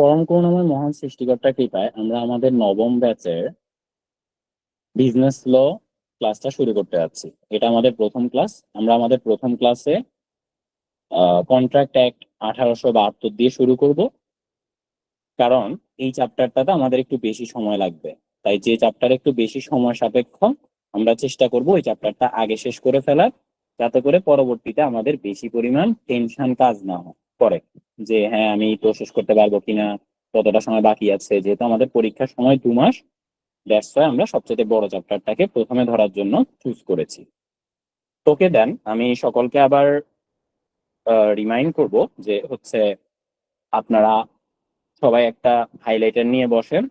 পরম করুণাময় মহান সৃষ্টিকর্তার কৃপায় আমরা আমাদের নবম ব্যাচের বিজনেস ল ক্লাসটা শুরু করতে যাচ্ছি। এটা আমাদের প্রথম ক্লাস। আমরা আমাদের প্রথম ক্লাসে কন্ট্রাক্ট অ্যাক্ট 1872 দিয়ে শুরু করব, কারণ এই চ্যাপ্টারটাতে আমাদের একটু বেশি সময় লাগবে। তাই যে চ্যাপ্টার একটু বেশি সময় সাপেক্ষ আমরা চেষ্টা করব ওই চ্যাপ্টারটা আগে শেষ করে ফেলার, যাতে করে পরবর্তীতে আমাদের বেশি পরিমাণ টেনশন কাজ না করে যে হ্যাঁ আমি তো শেষ করতে পারবো কিনা, কতটা সময় বাকি আছে। যেহেতু আমাদের পরীক্ষার সময় 2 মাস, দ্যাটস ওয়াই আমরা সবচেয়ে বড় চ্যাপ্টারটাকে প্রথমে ধরার জন্য চুজ করেছি। তোকে দেন আমি সকলকে আবার রিমাইন্ড করব যে হচ্ছে আপনারা সবাই একটা হাইলাইটার নিয়ে বসেন,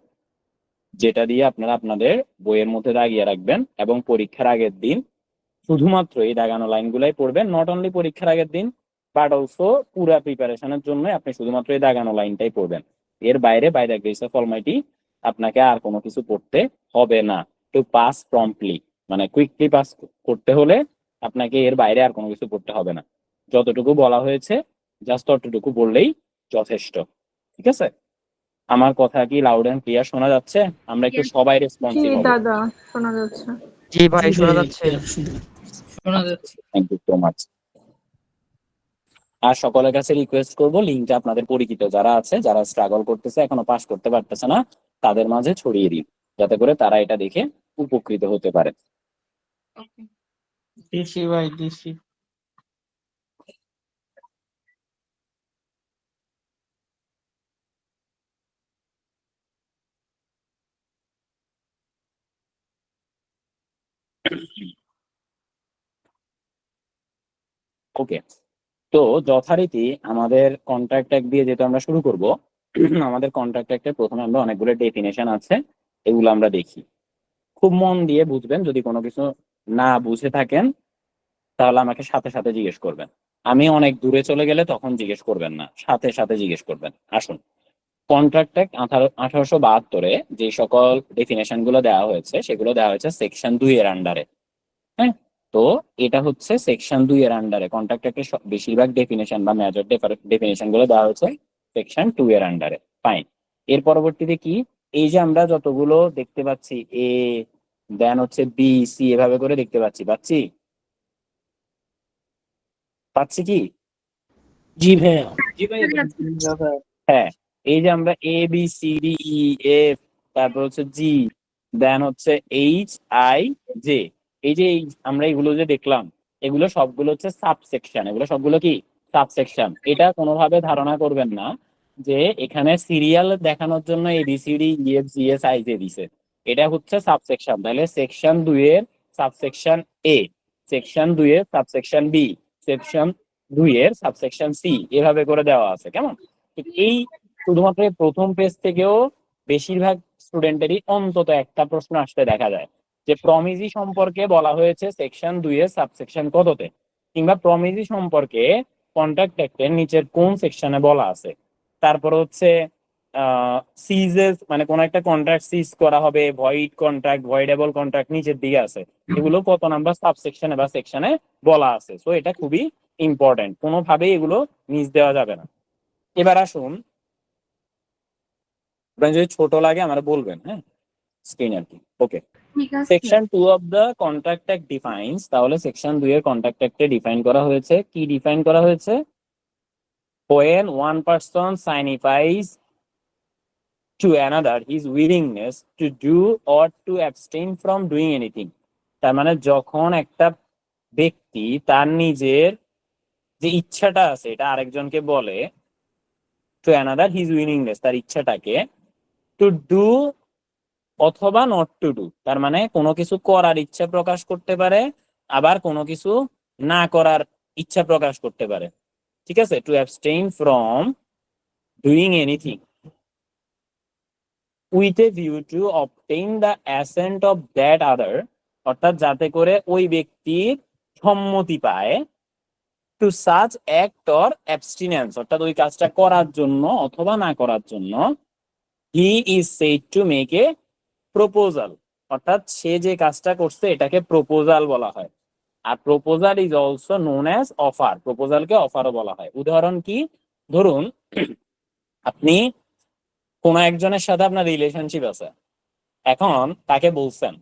যেটা দিয়ে আপনারা আপনাদের বইয়ের মধ্যে দাগিয়ে রাখবেন এবং পরীক্ষার আগের দিন শুধুমাত্র এই দাগানো লাইনগুলাই পড়বেন। নট অনলি পরীক্ষার আগের দিন, বাট অলসো পুরা প্রিপারেশনের জন্য আপনি শুধুমাত্র এই দাগানো লাইনটাই পড়বেন। এর বাইরে by the grace of almighty আপনাকে আর কোনো কিছু পড়তে হবে না। টু পাস প্রম্পটলি, মানে কুইকলি পাস করতে হলে আপনাকে এর বাইরে আর কোনো কিছু পড়তে হবে না। যতটুকু বলা হয়েছে জাস্ট ততটুকু বললেই যথেষ্ট। ঠিক আছে? আমার কথা কি লাউড এন্ড ক্লিয়ার শোনা যাচ্ছে? আমরা একটু সবাই রেসপন্সিভ হব। দাদা শোনা যাচ্ছে। জি ভাই শোনা যাচ্ছে। Thank you so much. আর সকলের কাছে রিকোয়েস্ট করব লিঙ্কটা আপনাদের পরিচিত যারা আছে, যারা স্ট্রাগল করতেছে এখনো পাস করতে পারতেছে না, তাদের মাঝে ছড়িয়ে দিন, যাতে করে তারা এটা দেখে উপকৃত হতে পারে। দিছি ভাই দিছি। ওকে, তো যথারীতি আমাদের কন্ট্রাক্ট অ্যাক্ট দিয়ে যেহেতু আমরা শুরু করব, আমাদের কন্ট্রাক্ট অ্যাক্টের প্রথমে আমরা অনেকগুলো ডেফিনেশন আছে, এগুলো আমরা দেখি। খুব মন দিয়ে বুঝবেন, যদি কোনো কিছু না বুঝে থাকেন তাহলে আমাকে সাথে সাথে জিজ্ঞেস করবেন। আমি অনেক দূরে চলে গেলে তখন জিজ্ঞেস করবেন না, সাথে সাথে জিজ্ঞেস করবেন। আসুন, কন্ট্রাক্ট অ্যাক্ট 1872-এ যে সকল ডেফিনেশন গুলো দেওয়া হয়েছে সেগুলো দেওয়া হয়েছে সেকশন 2 এর আন্ডারে। হ্যাঁ, তো এটা হচ্ছে সেকশন 2 এর আন্ডারে। কন্ট্রাক্ট অ্যাক্টের বেশিরভাগ ডেফিনেশন বা মেজর ডেফিনেশন গুলো দেওয়া হয়েছে সেকশন 2 এর আন্ডারে। ফাইন, এর পরবর্তীতে কি, এই যে আমরা যতগুলো দেখতে পাচ্ছি এ দেন হচ্ছে বি সি এভাবে করে দেখতে পাচ্ছি পাচ্ছি কি? জি ভাইয়া। হ্যাঁ, এই যে আমরা A B C D E F, তারপর হচ্ছে জি, দেন হচ্ছে এইচ আই জে, এই যে আমরা এগুলো যে দেখলাম এগুলো সবগুলো হচ্ছে সাবসেকশন। এগুলো সবগুলো কি সাবসেকশন। এটা কোনোভাবে ধারণা করবেন না যে এখানে সিরিয়াল দেখানোর জন্য A B C D E F G S I J দিছে। এটা হচ্ছে সাবসেকশন। তাহলে সেকশন 2 এর সাবসেকশন এ, সেকশন 2 এর সাবসেকশন বি, সেকশন 2 এর সাবসেকশন সি, এভাবে করে দেওয়া আছে। কেমন? এই শুধুমাত্র প্রথম পেজ থেকেও বেশিরভাগ স্টুডেন্টেরই অন্তত একটা প্রশ্ন আসতে দেখা যায় যে প্রমিজি সম্পর্কে বলা হয়েছে সেকশন 2 এর সাবসেকশন কততে, কিংবা প্রমিজি সম্পর্কে কন্ট্রাক্ট অ্যাক্টের নিচের কোন সেকশনে বলা আছে। তারপর হচ্ছে সিজেস, মানে কোন একটা কন্ট্রাক্ট সিজ করা হবে, ভয়েড কন্ট্রাক্ট, ভয়েডেবল কন্ট্রাক্ট নিচের দিকে আছে, এগুলো কত নাম্বার সাবসেকশনে বা সেকশনে বলা আছে। সো এটা খুবই ইম্পর্টেন্ট, কোনোভাবেই এগুলো মিস দেওয়া যাবে না। এবার আসুন, যদি ছোট লাগে আমরা বলবেন, হ্যাঁ, স্ক্রিন আর কি। Okay, section 2 of the contract act defines, তাহলে সেকশন 2 এর কন্ট্রাক্ট অ্যাক্টে ডিফাইন করা হয়েছে কি? ডিফাইন করা হয়েছে when one person signifies to another his willingness to do or to abstain from doing anything। তার মানে যখন একটা ব্যক্তি তার নিজের যে ইচ্ছাটা আছে এটা আরেকজনকে বলে, টু অ্যানাদার হিজ উইলিংনেস, তার ইচ্ছাটাকে, টু ডু অথবা নট টু ডু, তার মানে কোনো কিছু করার ইচ্ছা প্রকাশ করতে পারে, আবার কোনো কিছু না করার ইচ্ছা প্রকাশ করতে পারে। ঠিক আছে? To abstain from doing anything with a view to obtain the assent of that other, অর্থাৎ যাতে করে ওই ব্যক্তির সম্মতি পায়, to such act or abstinence, অর্থাৎ ওই কাজটা করার জন্য অথবা না করার জন্য, he is said to make a proposal, অর্থাৎ সে যে কাজটা করছে এটাকে প্রপোজাল বলা হয়। আর proposal is also known as offer, প্রপোজালকে অফারও বলা হয়। উদাহরণ কি? ধরুন আপনি কোন একজনের সাথে আপনার রিলেশনশিপ আছে, এখন তাকে বলছেন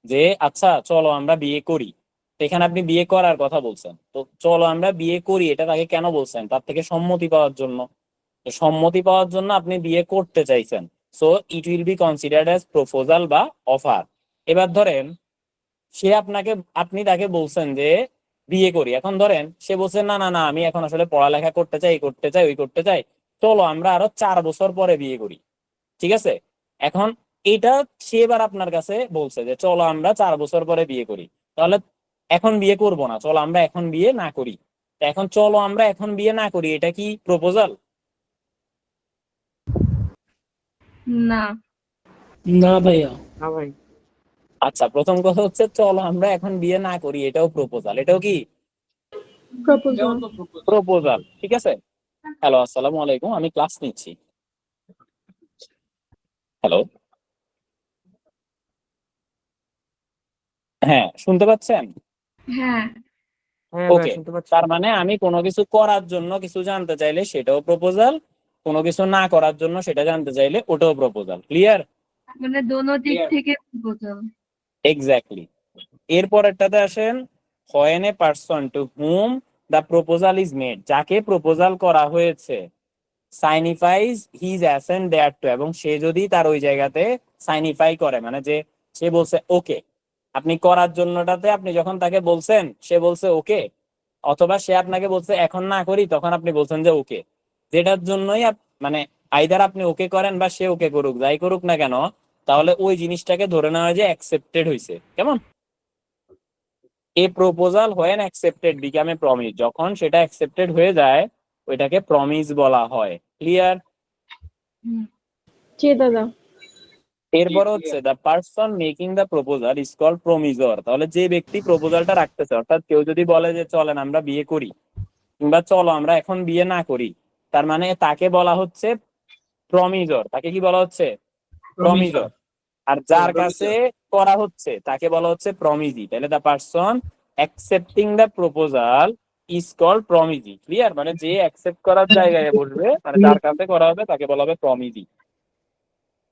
যে আচ্ছা চলো আমরা বিয়ে করি। তো এখানে আপনি বিয়ে করার কথা বলছেন, তো চলো আমরা বিয়ে করি এটা তাকে কেন বলছেন? তার থেকে সম্মতি পাওয়ার জন্য। তো সম্মতি পাওয়ার জন্য আপনি বিয়ে করতে চাইছেন, so it will be considered as proposal বা অফার। এবার ধরেন সে আপনাকে, আপনি তাকে বলছেন যে বিয়ে করি, এখন ধরেন সে বলছে না না না আমি এখন আসলে পড়ালেখা করতে চাই, এই করতে চাই, ওই করতে চাই, চলো আমরা আরো 4 বছর পরে বিয়ে করি। ঠিক আছে, এখন এটা সে এবার আপনার কাছে বলছে যে চলো আমরা 4 বছর পরে বিয়ে করি, তাহলে এখন বিয়ে করব না, চলো আমরা এখন বিয়ে না করি। তো এখন চলো আমরা এখন বিয়ে না করি, এটা কি প্রপোজাল? না। না ভাইয়া। না ভাই। আচ্ছা, প্রথম কথা হচ্ছে চলো আমরা এখন বিয়ে না করি, এটাও প্রপোজাল, এটাও কি প্রপোজাল। প্রপোজাল? ঠিক আছে। হ্যালো, আসসালামু আলাইকুম, আমি ক্লাস নিচ্ছি। হ্যালো, হ্যাঁ শুনতে পাচ্ছেন? হ্যাঁ। হ্যাঁ ভাই ওকে, শুনতে পাচ্ছি। তার মানে আমি কোনো কিছু করার জন্য কিছু জানতে চাইলে সেটাও প্রপোজাল, কোনো কিছু না করার জন্য সেটা জানতে চাইলে ওটাও প্রপোজাল। ক্লিয়ার? মানে দোনো দিক থেকে প্রপোজাল। এক্স্যাক্টলি। এরপরেরটাতে আসেন, when a person to whom the proposal is made, যাকে প্রপোজাল করা হয়েছে, সাইনিফাইজ হিজ অ্যাসেন্ট দেয়ারটু, এবং সে যদি তার ওই জায়গাতে সাইনিফাই করে, মানে যে সে বলছে ওকে, আপনি করার জন্যটাতে আপনি যখন তাকে বলছেন সে বলছে ওকে, অথবা সে আপনাকে বলছে এখন না করি, তখন আপনি বলছেন যে ওকে, যেটার জন্যই মানে আইদার আপনি ওকে করেন বা সে ওকে করুক, যাই করুক না কেন, তাহলে ওই জিনিসটাকে ধরে নেওয়া হয় যে অ্যাকসেপ্টেড হয়েছে। কেমন? এ proposal when accepted become a promise, যখন সেটা অ্যাকসেপ্টেড হয়ে যায় ওইটাকে প্রমিস বলা হয়। ক্লিয়ার? জি দাদা। এরপর হচ্ছে the person making the proposal is called promisor. তাহলে যে ব্যক্তি প্রপোজালটা রাখতেছে, অর্থাৎ কেউ যদি বলে যে চলেন আমরা বিয়ে করি, কিংবা চলো আমরা এখন বিয়ে না করি, তার মানে তাকে বলা হচ্ছে প্রমিজর। তাকে কি বলা হচ্ছে? প্রমিজর। আর যার কাছে করা হচ্ছে তাকে বলা হচ্ছে প্রমিজি। তাহলে the person accepting the proposal is called promisee. Clear? মানে যে অ্যাকসেপ্ট করার জায়গায় বসবে, মানে যার কাছে করা হবে তাকে বলা হবে প্রমিজি।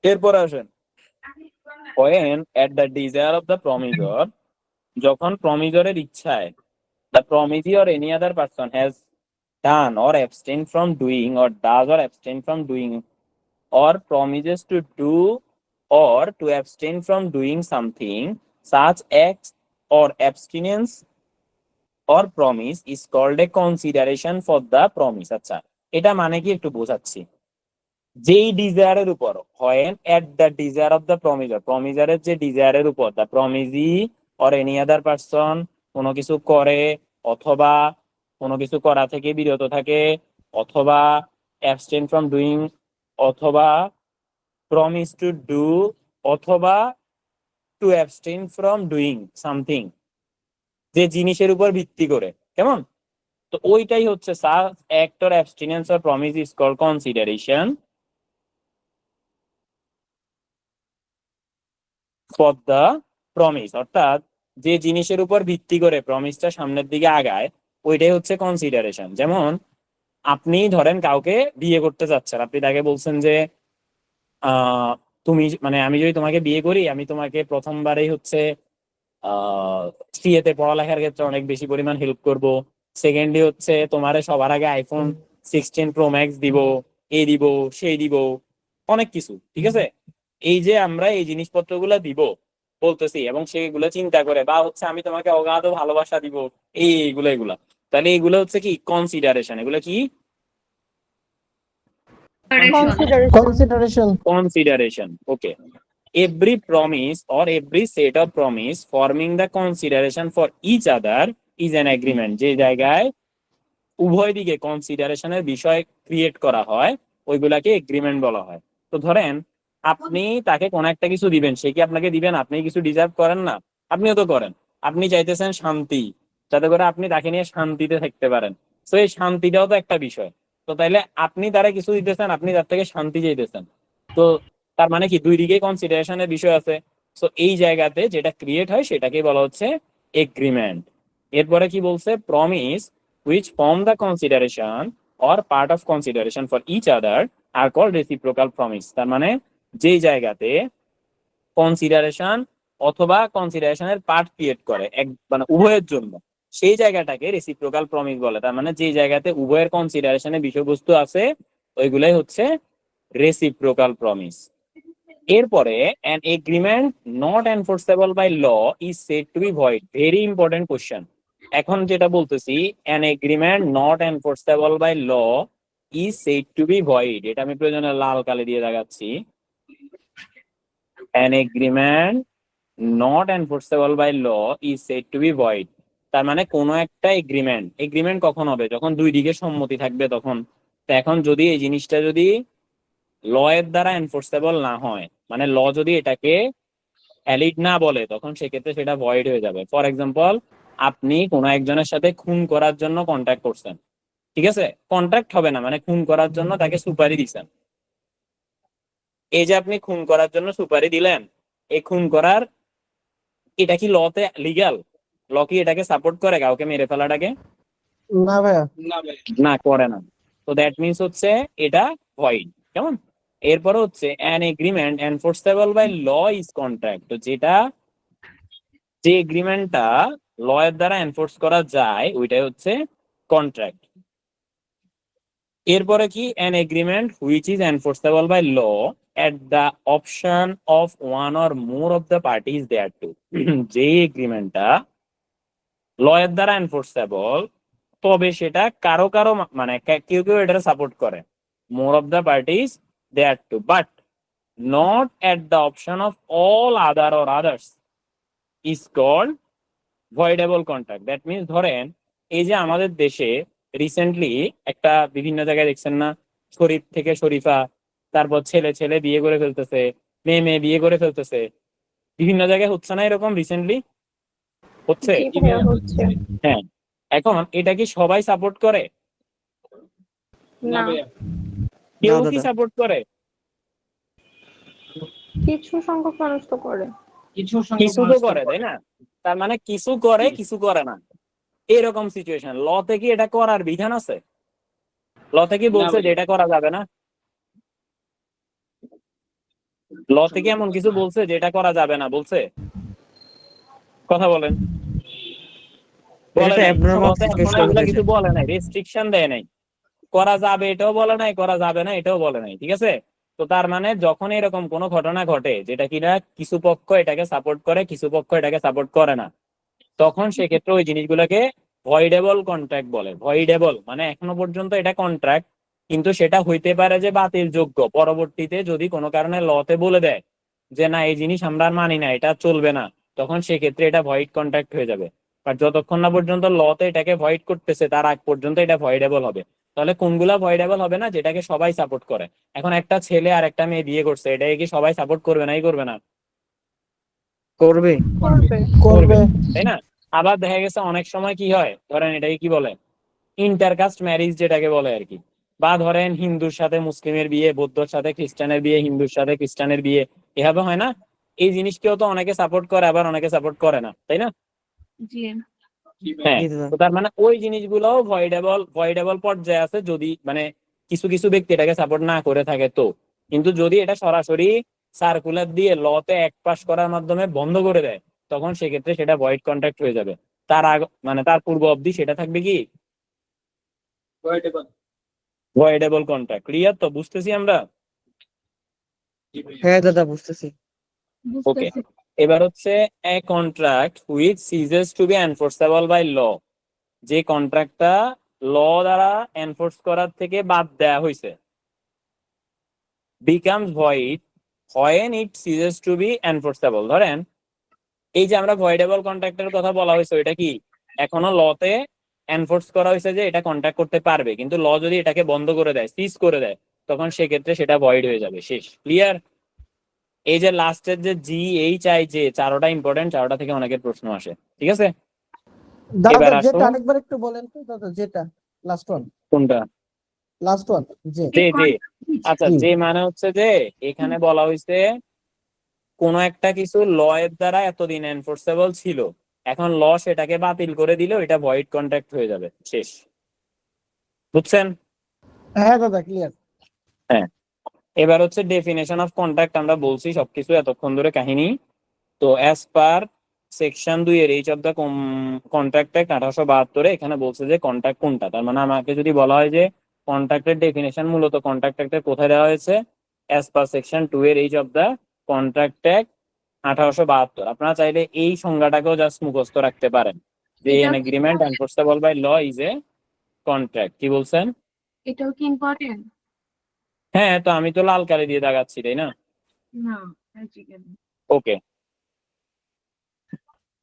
এরপর আসেন, when at the desire of the promisor, যখন প্রমিজরের ইচ্ছায়, the promisee or any other person has done or abstain from doing or does or abstain from doing or promises to do or to abstain from doing something, such acts or abstinence or promise is called a consideration for the promise. আচ্ছা, এটা মানে কি একটু বোঝাচ্ছি। যেই ডিজায়ারের উপর, হয় at the desire of the promisor, প্রমিজারের যে ডিজায়ারের উপর the promisee or any other person কোনো কিছু করে, অথবা কোনো কিছু করা থেকে বিরত থাকে, অথবা অ্যাবস্টেন ফ্রম ডুইং, অথবা প্রমিস টু ডু, অথবা to abstain from doing something, যে জিনিসের উপর ভিত্তি করে। কেমন? তো ওইটাই হচ্ছে such act or abstinence or promise is called consideration for the promise. অর্থাৎ যে জিনিসের উপর ভিত্তি করে প্রমিসটা সামনের দিকে আগায় ওইটাই হচ্ছে কনসিডারেশন। যেমন আপনি ধরেন কাউকে বিয়ে করতে চাচ্ছেন, আপনি তাকে বলছেন যে আহ তুমি, মানে আমি যদি তোমাকে বিয়ে করি, আমি তোমাকে প্রথমবারেই হচ্ছে সিএতে পড়ালেখার ক্ষেত্রে অনেক বেশি পরিমাণ হেল্প করব। সেকেন্ডলি হচ্ছে তোমারে সবার আগে আইফোন 16 প্রো ম্যাক্স দিব, এই দিব, সেই দিব, অনেক কিছু। ঠিক আছে, এই যে আমরা এই জিনিসপত্রগুলো দিব বলতেছি এবং সেগুলো চিন্তা করে, বা হচ্ছে আমি তোমাকে অগাধ ভালোবাসা দিব, এইগুলো এগুলা, তাহলে এগুলো হচ্ছে কি কনসিডারেশন। এগুলো কি? Consideration. Consideration. Okay. Every promise or every set of promise forming the consideration for each other is an agreement. যে জায়গায় উভয় দিকে কনসিডারেশনের বিষয় ক্রিয়েট করা হয় ওইগুলাকে এগ্রিমেন্ট বলা হয়। তো ধরেন আপনি তাকে কোন একটা কিছু দিবেন, সে কি আপনাকে দিবেন? আপনি কিছু ডিজার্ভ করেন না? আপনিও তো করেন। আপনি চাইতেছেন শান্তি, যাতে করে আপনি তাকে নিয়ে শান্তিতে থাকতে পারেন। তো এই শান্তিটাও তো একটা বিষয়। তো তাইলে আপনি তারা কিছু দিতেছেন, আপনি তার থেকে শান্তি চাইতেছেন, তো তার মানে কি দুই দিকেই কনসিডারেশনের বিষয় আছে। তো এই জায়গাতে যেটা ক্রিয়েট হয় সেটাকে বলা হচ্ছে এগ্রিমেন্ট। এরপরে কি বলছে? Promise which form the consideration or part of consideration for each other are call reciprocal promise. তার মানে যেই জায়গাতে কনসিডারেশন অথবা কনসিডারেশনের পার্ট ক্রিয়েট করে এক মানে উভয়ের জন্য, সেই জায়গাটাকে রেসিপ্রোকাল প্রমিস বলে। তার মানে যে জায়গাতে উভয়ের কনসিডারেশনের বিষয়বস্তু আছে ওইগুলাই হচ্ছে রেসিপ্রোকাল প্রমিস। এরপরে an agreement not enforceable by law is said to be void. Very important question. এখন যেটা বলতেছি an agreement not enforceable by law is said to be void, এটা আমি প্রয়োজনে লাল কালি দিয়ে দেখাচ্ছি। an agreement not enforceable by law is said to be void, তার মানে কোনো একটা এগ্রিমেন্ট কখন হবে? যখন দুই দিকে সম্মতি থাকবে তখন। তো এখন যদি এই জিনিসটা যদি ল এর দ্বারা এনফোর্সেবল না হয়, মানে ল যদি এটাকে ভ্যালিড না বলে, তখন সেক্ষেত্রে সেটা ভয়েড হয়ে যাবে। ফর এক্সাম্পল, আপনি কোনো একজনের সাথে খুন করার জন্য কন্ট্যাক্ট করছেন, ঠিক আছে? কন্ট্রাক্ট হবে না, মানে খুন করার জন্য তাকে সুপারি দিচ্ছেন। এই যে আপনি খুন করার জন্য সুপারি দিলেন, এই খুন করার এটা কি লতে লিগ্যাল? ল কি এটাকে সাপোর্ট করে কাউকে মেরে ফেলাটাকে? না ভাইয়া। না, করে না। তো দ্যাট মিনস হচ্ছে এটা ভয়েড। কেমন? এরপরে হচ্ছে an agreement enforceable by law is contract, তো যেটা যে এগ্রিমেন্টটা ল এর দ্বারা এনফোর্স করা যায় ওইটাই হচ্ছে কন্ট্রাক্ট। এরপরে কি an agreement which is enforceable by law at the option of one or more of the parties thereto, যে এগ্রিমেন্টটা ল এর দ্বারা এনফোর্সেবল তবে সেটা কারো কারো মানে কেউ কেউ এটা সাপোর্ট করে, more of the parties thereto, but not at the option of all other or others is called voidable contract. That means ধরেন এই যে আমাদের দেশে রিসেন্টলি একটা বিভিন্ন জায়গায় দেখছেন না, শরীফ থেকে শরীফা, তারপর ছেলে ছেলে বিয়ে করে ফেলতেছে, মেয়ে মেয়ে বিয়ে করে ফেলতেছে, বিভিন্ন জায়গায় হচ্ছে না এরকম? রিসেন্টলি হচ্ছে। জি ভাইয়া, হচ্ছে। হ্যাঁ, এখন এটা কি সবাই সাপোর্ট করে? না, কেউ না কি দাদা। সাপোর্ট করে? কিছু সংখ্যক মানুষ তো করে। কিছু তো করে, তাই না? তার মানে কিছু করে কিছু করে না, এরকম সিচুয়েশন। লতে কি এটা করার বিধান আছে? লতে কি বলছে যে এটা করা যাবে না? ল থেকে এমন কিছু বলছে যে এটা করা যাবে না? বলছে? কথা বলেন। বলে এটা নাই। abnormal লতে এখনো situation এগুলা হয়েছে। কিছু বলে নাই, রেস্ট্রিকশন দেয় নাই। করা যাবে এটাও বলে নাই, করা যাবে না এটাও বলে নাই, ঠিক আছে? তো তার মানে যখন এরকম কোনো ঘটনা ঘটে যেটা কিনা কিছু পক্ষ এটাকে সাপোর্ট করে কিছু পক্ষ এটাকে সাপোর্ট করে না, তখন সেক্ষেত্রে ওই জিনিসগুলোকে ভয়েডেবল কন্ট্রাক্ট বলে। ভয়েডেবল মানে এখনো পর্যন্ত এটা কন্ট্রাক্ট, কিন্তু সেটা হইতে পারে যে বাতিল যোগ্য পরবর্তীতে যদি কোনো কারণে লতে বলে দেয় যে না এই জিনিস আমরা আর মানি না, এটা চলবে না, তখন সেক্ষেত্রে এটা ভয়েড কন্ট্রাক্ট হয়ে যাবে। আর যতক্ষণ না পর্যন্ত লতে এটাকে ভয়েড করতেছে তার আগ পর্যন্ত এটা ভয়েডেবল হবে। তাহলে কোনগুলা ভয়েডেবল হবে না? যেটাকে সবাই সাপোর্ট করে। এখন একটা ছেলে আর একটা মেয়ে বিয়ে করছে, এটাকে কি সবাই সাপোর্ট করবে নাই করবে না? করবে করবে। তাই না? আবার দেখা গেছে অনেক সময় কি হয়, ধরেন এটাকে কি বলে, ইন্টারকাস্ট ম্যারেজ যেটাকে বলে আর কি। বা ধরেন হিন্দুর সাথে মুসলিমের বিয়ে, বৌদ্ধর সাথে খ্রিস্টানের বিয়ে, হিন্দুর সাথে খ্রিস্টানের বিয়ে, এভাবে হয় না? এই জিনিসকেও তো অনেকে সাপোর্ট করে আবার অনেকে সাপোর্ট করে না, তাই না? জি। হ্যাঁ, জি দাদা। তো তার মানে ওই জিনিসগুলোও ভয়েডেবল পর্যায়ে আছে যদি মানে কিছু কিছু ব্যক্তি এটাকে সাপোর্ট না করে থাকে। তো কিন্তু যদি এটা সরাসরি সার্কুলার দিয়ে লতে এক পাশ করার মাধ্যমে বন্ধ করে দেয়, তখন সেক্ষেত্রে সেটা ভয়েড কন্ট্রাক্ট হয়ে যাবে। তার আগ মানে তার পূর্ব অবধি সেটা থাকবে কি ভয়েডেবল কন্ট্রাক্ট। ক্লিয়ার? তো বুঝতেছি আমরা? হ্যাঁ দাদা, বুঝতেছি। ওকে, বুঝতেছি। এবার হচ্ছে a contract which ceases to be enforceable by law, যে কন্ট্রাক্টটা ল দ্বারা এনফোর্স করার থেকে বাদ দেয়া হয়েছে, becomes void when it ceases to be enforceable. ধরেন এই যে আমরা ভয়েডেবল কন্ট্রাক্টের কথা বলা হয়েছে, এটা কি এখনো লতে এনফোর্স করা হয়েছে যে এটা কন্ট্রাক্ট করতে পারবে, কিন্তু ল যদি এটাকে বন্ধ করে দেয়, সিজ করে দেয়, তখন সেক্ষেত্রে সেটা ভয়েড হয়ে যাবে। শেষ। ক্লিয়ার? এই যে লাস্টের যে জি এইচ আই জে, চারোটা ইম্পর্টেন্ট, চারোটা থেকে অনেকের প্রশ্ন আসে, ঠিক আছে? এবার দাদা আসো। যেটা আরেকবার একটু বলেন তো দাদা, যেটা লাস্ট ওয়ান কোনটা? যে যে যে আচ্ছা, জি। যে মানে হচ্ছে যে এখানে বলা হয়েছে কোন একটা কিছু ল এর দ্বারা এতদিন এনফোর্সেবল ছিল, এখন ল সেটাকে বাতিল করে দিলে এটা ভয়েড কন্ট্রাক্ট হয়ে যাবে। শেষ। বুঝছেন? হ্যাঁ দাদা, ক্লিয়ার। হ্যাঁ, এবার হচ্ছে ডেফিনেশন অফ কন্ট্রাক্ট, আমরা বলছি সবকিছু এতক্ষণ ধরে কাহিনী। তো অ্যাজ পার সেকশন 2 এর H of the contract act 1872 এখানে বলছে যে কন্ট্রাক্ট কোনটা। তার মানে আমাকে যদি বলা হয় যে কন্ট্রাক্টের ডেফিনেশন মূলত কন্ট্রাক্ট অ্যাক্টের কোথায় দেওয়া হয়েছে, অ্যাজ পার সেকশন 2 এর H of the contract act 1872। আপনারা চাইলে এই সংজ্ঞাটাকেও জাস্ট মুখস্থ রাখতে পারেন যে এটাও এন কি agreement enforceable by law is a contract. কি বলছেন? এটাও কি ইম্পর্টেন্ট? হ্যাঁ, তো আমি তো লাল কালি দিয়ে দাগাচ্ছি, তাই না? না, ঠিক আছে। ওকে,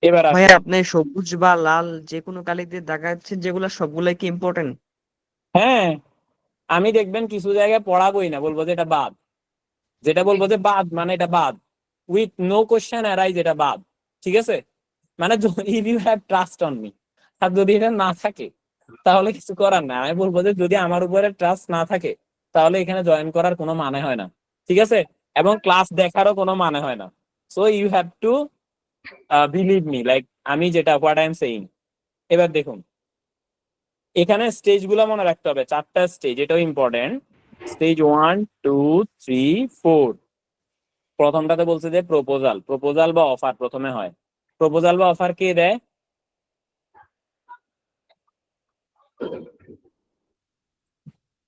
এবার ভাইয়া আসেন। আপনি সবুজ বা লাল যে কোনো কালি দিয়ে দাগাচ্ছেন, যেগুলো সবগুলাই কি ইম্পর্টেন্ট? হ্যাঁ, আমি দেখবেন কিছু জায়গায় পড়াবোই না, বলবো যে এটা বাদ, যেটা বলবো যে বাদ মানে এটা বাদ, উইথ নো কোশ্চেন অ্যারাইজ, এটা বাদ। ঠিক আছে, মানে if you have trust on me. আর যদি এটা না থাকে তাহলে কিছু করার না। আমি বলবো যে যদি আমার উপরে ট্রাস্ট না থাকে তাহলে এখানে জয়েন করার কোনো মানে হয় না। ঠিক আছে, এবং ক্লাস দেখারও কোনো মানে হয় না। So you have to believe me, like আমি যেটা হোয়াট আই এম সেইং। এবার দেখুন, এখানে স্টেজ গুলা মনে রাখতে হবে, 4টা স্টেজ, এটাও ইম্পর্টেন্ট। স্টেজ 1, 2, 3, 4। প্রথমটাতে বলছে যে প্রপোজাল, প্রপোজাল বা অফার প্রথমে হয়। প্রপোজাল বা অফার কে দেয়?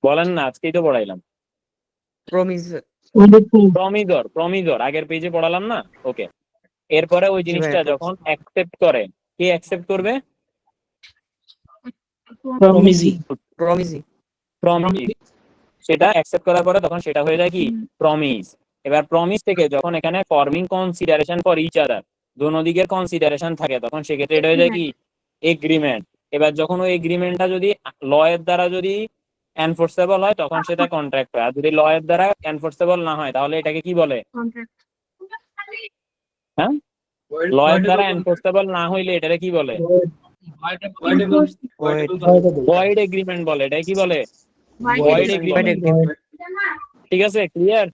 বলেন না, আজকেই তো পড়াইলাম। প্রমিস। প্রমিজর, প্রমিজর আগের পেজে পড়ালাম না? ওকে, এরপরে ওই জি ভাইয়া জিনিসটা যখন অ্যাকসেপ্ট করে, কে অ্যাকসেপ্ট করবে? প্রমিজি। প্রমিজি। প্রমিস। সেটা অ্যাকসেপ্ট করার পরে তখন সেটা হয়ে যায় কি? প্রমিস। এবার প্রমিস থেকে যখন এখানে forming consideration for each other, দোনো দিকের কনসিডারেশন থাকে, তখন সেক্ষেত্রে এটা হয়ে যায় কি? এগ্রিমেন্ট। এবার যখন ওই এগ্রিমেন্টটা যদি ল এর দ্বারা যদি এনফোর্সেবল হয় তখন সেটা কন্ট্রাক্ট হয়। আর যদি ল এর দ্বারা এনফোর্সেবল না হয় তাহলে এটাকে কি বলে? কন্ট্রাক্ট। হ্যাঁ, ল এর দ্বারা এনফোর্সেবল না হইলে এটাকে কি বলে? ভয়েড এগ্রিমেন্ট বলে। এটা কি বলে? Void agreement. ঠিক আছে, ক্লিয়ার?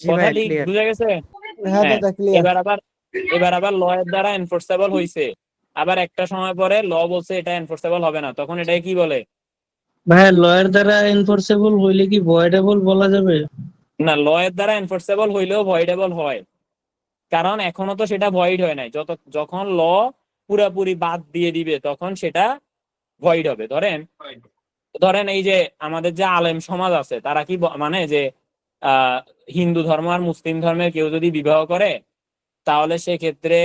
জি কথা ভাইয়া ঠিক ক্লিয়ার। বুঝা গেছে? হ্যাঁ হ্যাঁ, দাদা ক্লিয়ার। এবার আবার ল এর দ্বারা এনফোর্সেবল হইছে, আবার একটা সময় পরে ল বলছে এটা এনফোর্সেবল হবে না, তখন এটাকে কি বলে? ভাইয়া লয়ের দ্বারা এনফোর্সেবল হইলে কি ভয়েডেবল বলা যাবে? না, ল এর দ্বারা এনফোর্সেবল হইলেও ভয়েডেবল হয়, কারণ এখনো তো সেটা ভয়েড হয় নাই। যখন ল পুরাপুরি বাদ দিয়ে দিবে তখন সেটা ভয়েড হবে। ধরেন ধরেন এই যে আমাদের যে আলেম সমাজ আছে তারা কি মানে যে আহ হিন্দু ধর্ম আর মুসলিম ধর্মের কেউ যদি বিবাহ করে তাহলে সেক্ষেত্রে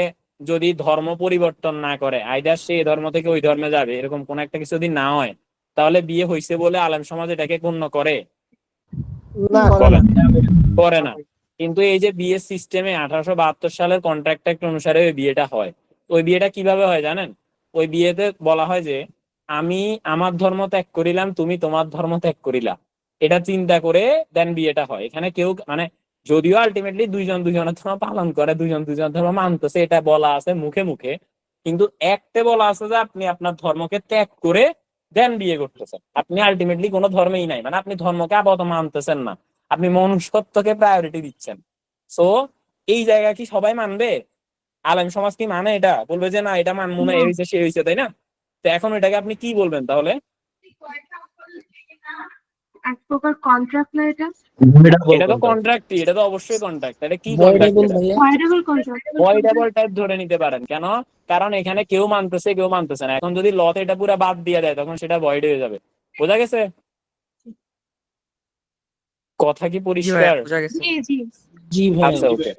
যদি ধর্ম পরিবর্তন না করে, আইদার সে ধর্ম থেকে ওই ধর্মে যাবে, এরকম কোন একটা কিছু যদি না হয় তাহলে বিয়ে হয়েছে বলে আলেম সমাজ এটাকে গণ্য করে? না করে বলেন, না। করে না। কিন্তু এই যে বিয়ের সিস্টেমে 1872 সালের কন্ট্রাক্ট অ্যাক্ট অনুসারে ওই বিয়েটা হয়। ওই বিয়েটা কিভাবে হয় জানেন? ওই বিয়েতে বলা হয় যে আমি আমার ধর্ম ত্যাগ করিলাম, তুমি তোমার ধর্ম ত্যাগ করিলা, এটা চিন্তা করে দেন বিয়েটা হয়। এখানে কেউ মানে যদিও আলটিমেটলি দুইজন দুজনের ধর্ম পালন করে, দুজন দুজনের ধর্ম মানতেছে, এটা বলা আছে মুখে মুখে, কিন্তু একতে বলা আছে যে আপনি আপনার ধর্মকে ত্যাগ করে দেন বিয়ে করতেছেন। আপনি আলটিমেটলি কোনো ধর্মেই নাই, মানে আপনি ধর্মকে আপাতত মানতেছেন না, আপনি মনুষ্যত্বকে প্রায়োরিটি দিচ্ছেন। সো এই জায়গা কি সবাই মানবে? আলেম সমাজ কি মানে? এটা বলবে যে না এটা মানবো না, এই হয়েছে সে হয়েছে, তাই না? তো এখন এটাকে আপনি কি বলবেন তাহলে? এক প্রকার কন্ট্রাক্ট না এটা? এটা তো কন্ট্রাক্টই, এটা তো অবশ্যই কন্ট্রাক্ট। এটা কি কন্ট্রাক্ট? ভয়েডেবল এটা ভাইয়া। ভয়েডেবল কন্ট্রাক্ট। ভয়েডেবল টাইপ ধরে নিতে পারেন। কেন? কারণ এখানে কেউ মানতেছে কেউ মানতেছে না। এখন যদি লতে এটা পুরো বাদ দিয়ে দেয় তখন সেটা ভয়েড হয়ে যাবে। বোঝা গেছে? কথা কি জি ভাইয়া পরিষ্কার? বোঝা গেছে। জি জি। জি ভাইয়া। আচ্ছা, ওকে।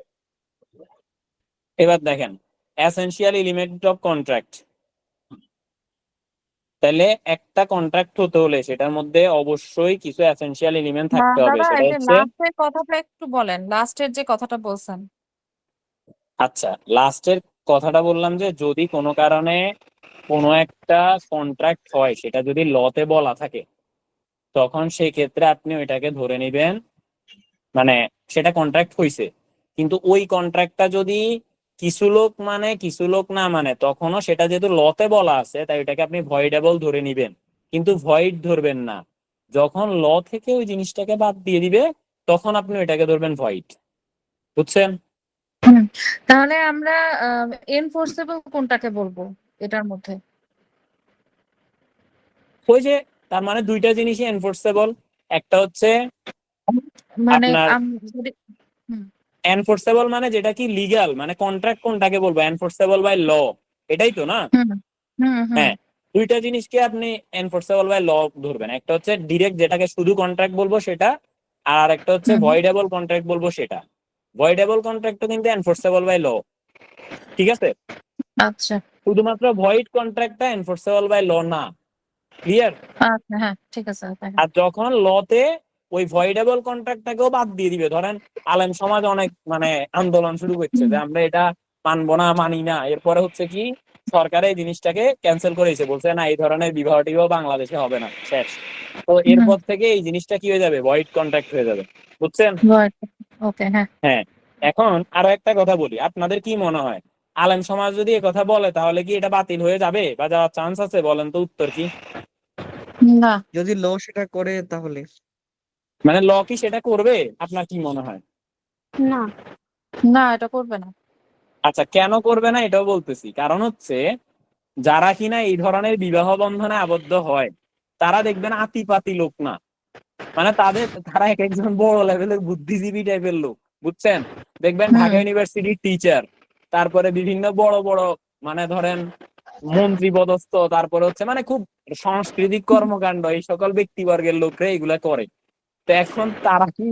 এবার দেখেন এসেনশিয়াল এলিমেন্ট অফ কন্ট্রাক্ট। তাহলে একটা কন্ট্রাক্ট হতে হলে সেটার মধ্যে অবশ্যই কিছু এসেনশিয়াল এলিমেন্ট থাকতে হবে। দাদা সেটা এই যে হচ্ছে, লাস্টের কথাটা একটু বলেন, লাস্টের যে কথাটা বলছেন। আচ্ছা লাস্টের কথাটা বললাম যে যদি কোনো কারণে কোনো একটা কন্ট্রাক্ট হয় সেটা যদি লতে বলা থাকে তখন সেই ক্ষেত্রে আপনি ওইটাকে ধরে নেবেন, মানে সেটা কন্ট্রাক্ট হইছে। কিন্তু ওই কন্ট্রাক্টটা যদি কিছু লোক মানে কিছু লোক না মানে তখনও সেটা যেহেতু লতে বলা আছে তাই ওইটাকে আপনি ভয়েডেবল ধরে নিবেন, কিন্তু ভয়েড ধরবেন না। যখন ল থেকে ওই জিনিসটাকে বাদ দিয়ে দিবে তখন আপনি ওইটাকে ধরবেন ভয়েড। বুঝছেন? তাহলে আমরা এনফোর্সেবল কোনটাকে বলবো এটার মধ্যে? ওই যে তার মানে দুইটা জিনিসই এনফোর্সেবল। একটা হচ্ছে মানে আপনার যদি হুম এনফোর্সেবল মানে যেটা কি লিগ্যাল, মানে কন্ট্রাক্ট কোনটাকে বলবো, এনফোর্সেবল বাই ল, এটাই তো না? হুম হুম হুম হ্যাঁ, দুইটা জিনিসকে আপনি এনফোর্সেবল বাই ল ধরবেন। একটা হচ্ছে ডিরেক্ট যেটাকে শুধু কন্ট্রাক্ট বলবো সেটা, আর একটা হচ্ছে হুম ভয়েডেবল কন্ট্রাক্ট বলবো সেটা। ভয়েডেবল কন্ট্রাক্টও কিন্তু এনফোর্সেবল বাই ল, ঠিক আছে? আচ্ছা শুধুমাত্র ভয়েড কন্ট্রাক্টটা এনফোর্সেবল বাই ল না, ক্লিয়ার? আচ্ছা হ্যাঁ ঠিক আছে দেখেন। আর যখন লতে ওই ভয়েডেবল কন্ট্রাক্টটাকেও বাদ দিয়ে দিবে, ধরেন আলেম সমাজ অনেক মানে আন্দোলন শুরু করছে যে আমরা এটা মানবো না, মানি না, এরপরে হচ্ছে কি সরকার এই জিনিসটাকে ক্যান্সেল করেছে, বলছে না এই ধরনের বিবাহ টিবাহ বাংলাদেশে হবে না, শেষ। তো এরপর থেকে এই জিনিসটা কি হয়ে যাবে, ভয়েড কন্ট্রাক্ট হয়ে যাবে, বুঝছেন? ওকে হ্যাঁ হ্যাঁ, এখন আরো একটা কথা বলি, আপনাদের কি মনে হয় আলেম সমাজ যদি এ কথা বলে তাহলে কি এটা বাতিল হয়ে যাবে বা যাওয়ার চান্স আছে? বলেন তো উত্তর কি? না যদি ল সেটা করে তাহলে মানে ল কি সেটা করবে? আপনার কি মনে হয়? না। না এটা করবে না। আচ্ছা, কেন করবে না এটাও বলতেছি। কারণ হচ্ছে যারা কিনা এই ধরনের বিবাহ বন্ধনে আবদ্ধ হয় তারা দেখবেন আতিপাতি লোক না, মানে তারা এক একজন বড় লেভেলের বুদ্ধিজীবী টাইপের লোক, বুঝছেন? দেখবেন ঢাকা হুম ইউনিভার্সিটির টিচার, তারপরে বিভিন্ন বড় বড় মানে ধরেন মন্ত্রী পদস্থ, তারপরে হচ্ছে মানে খুব সাংস্কৃতিক কর্মকাণ্ড এই সকল ব্যক্তিবর্গের লোকরা এগুলা করে। তো এখন তারা কি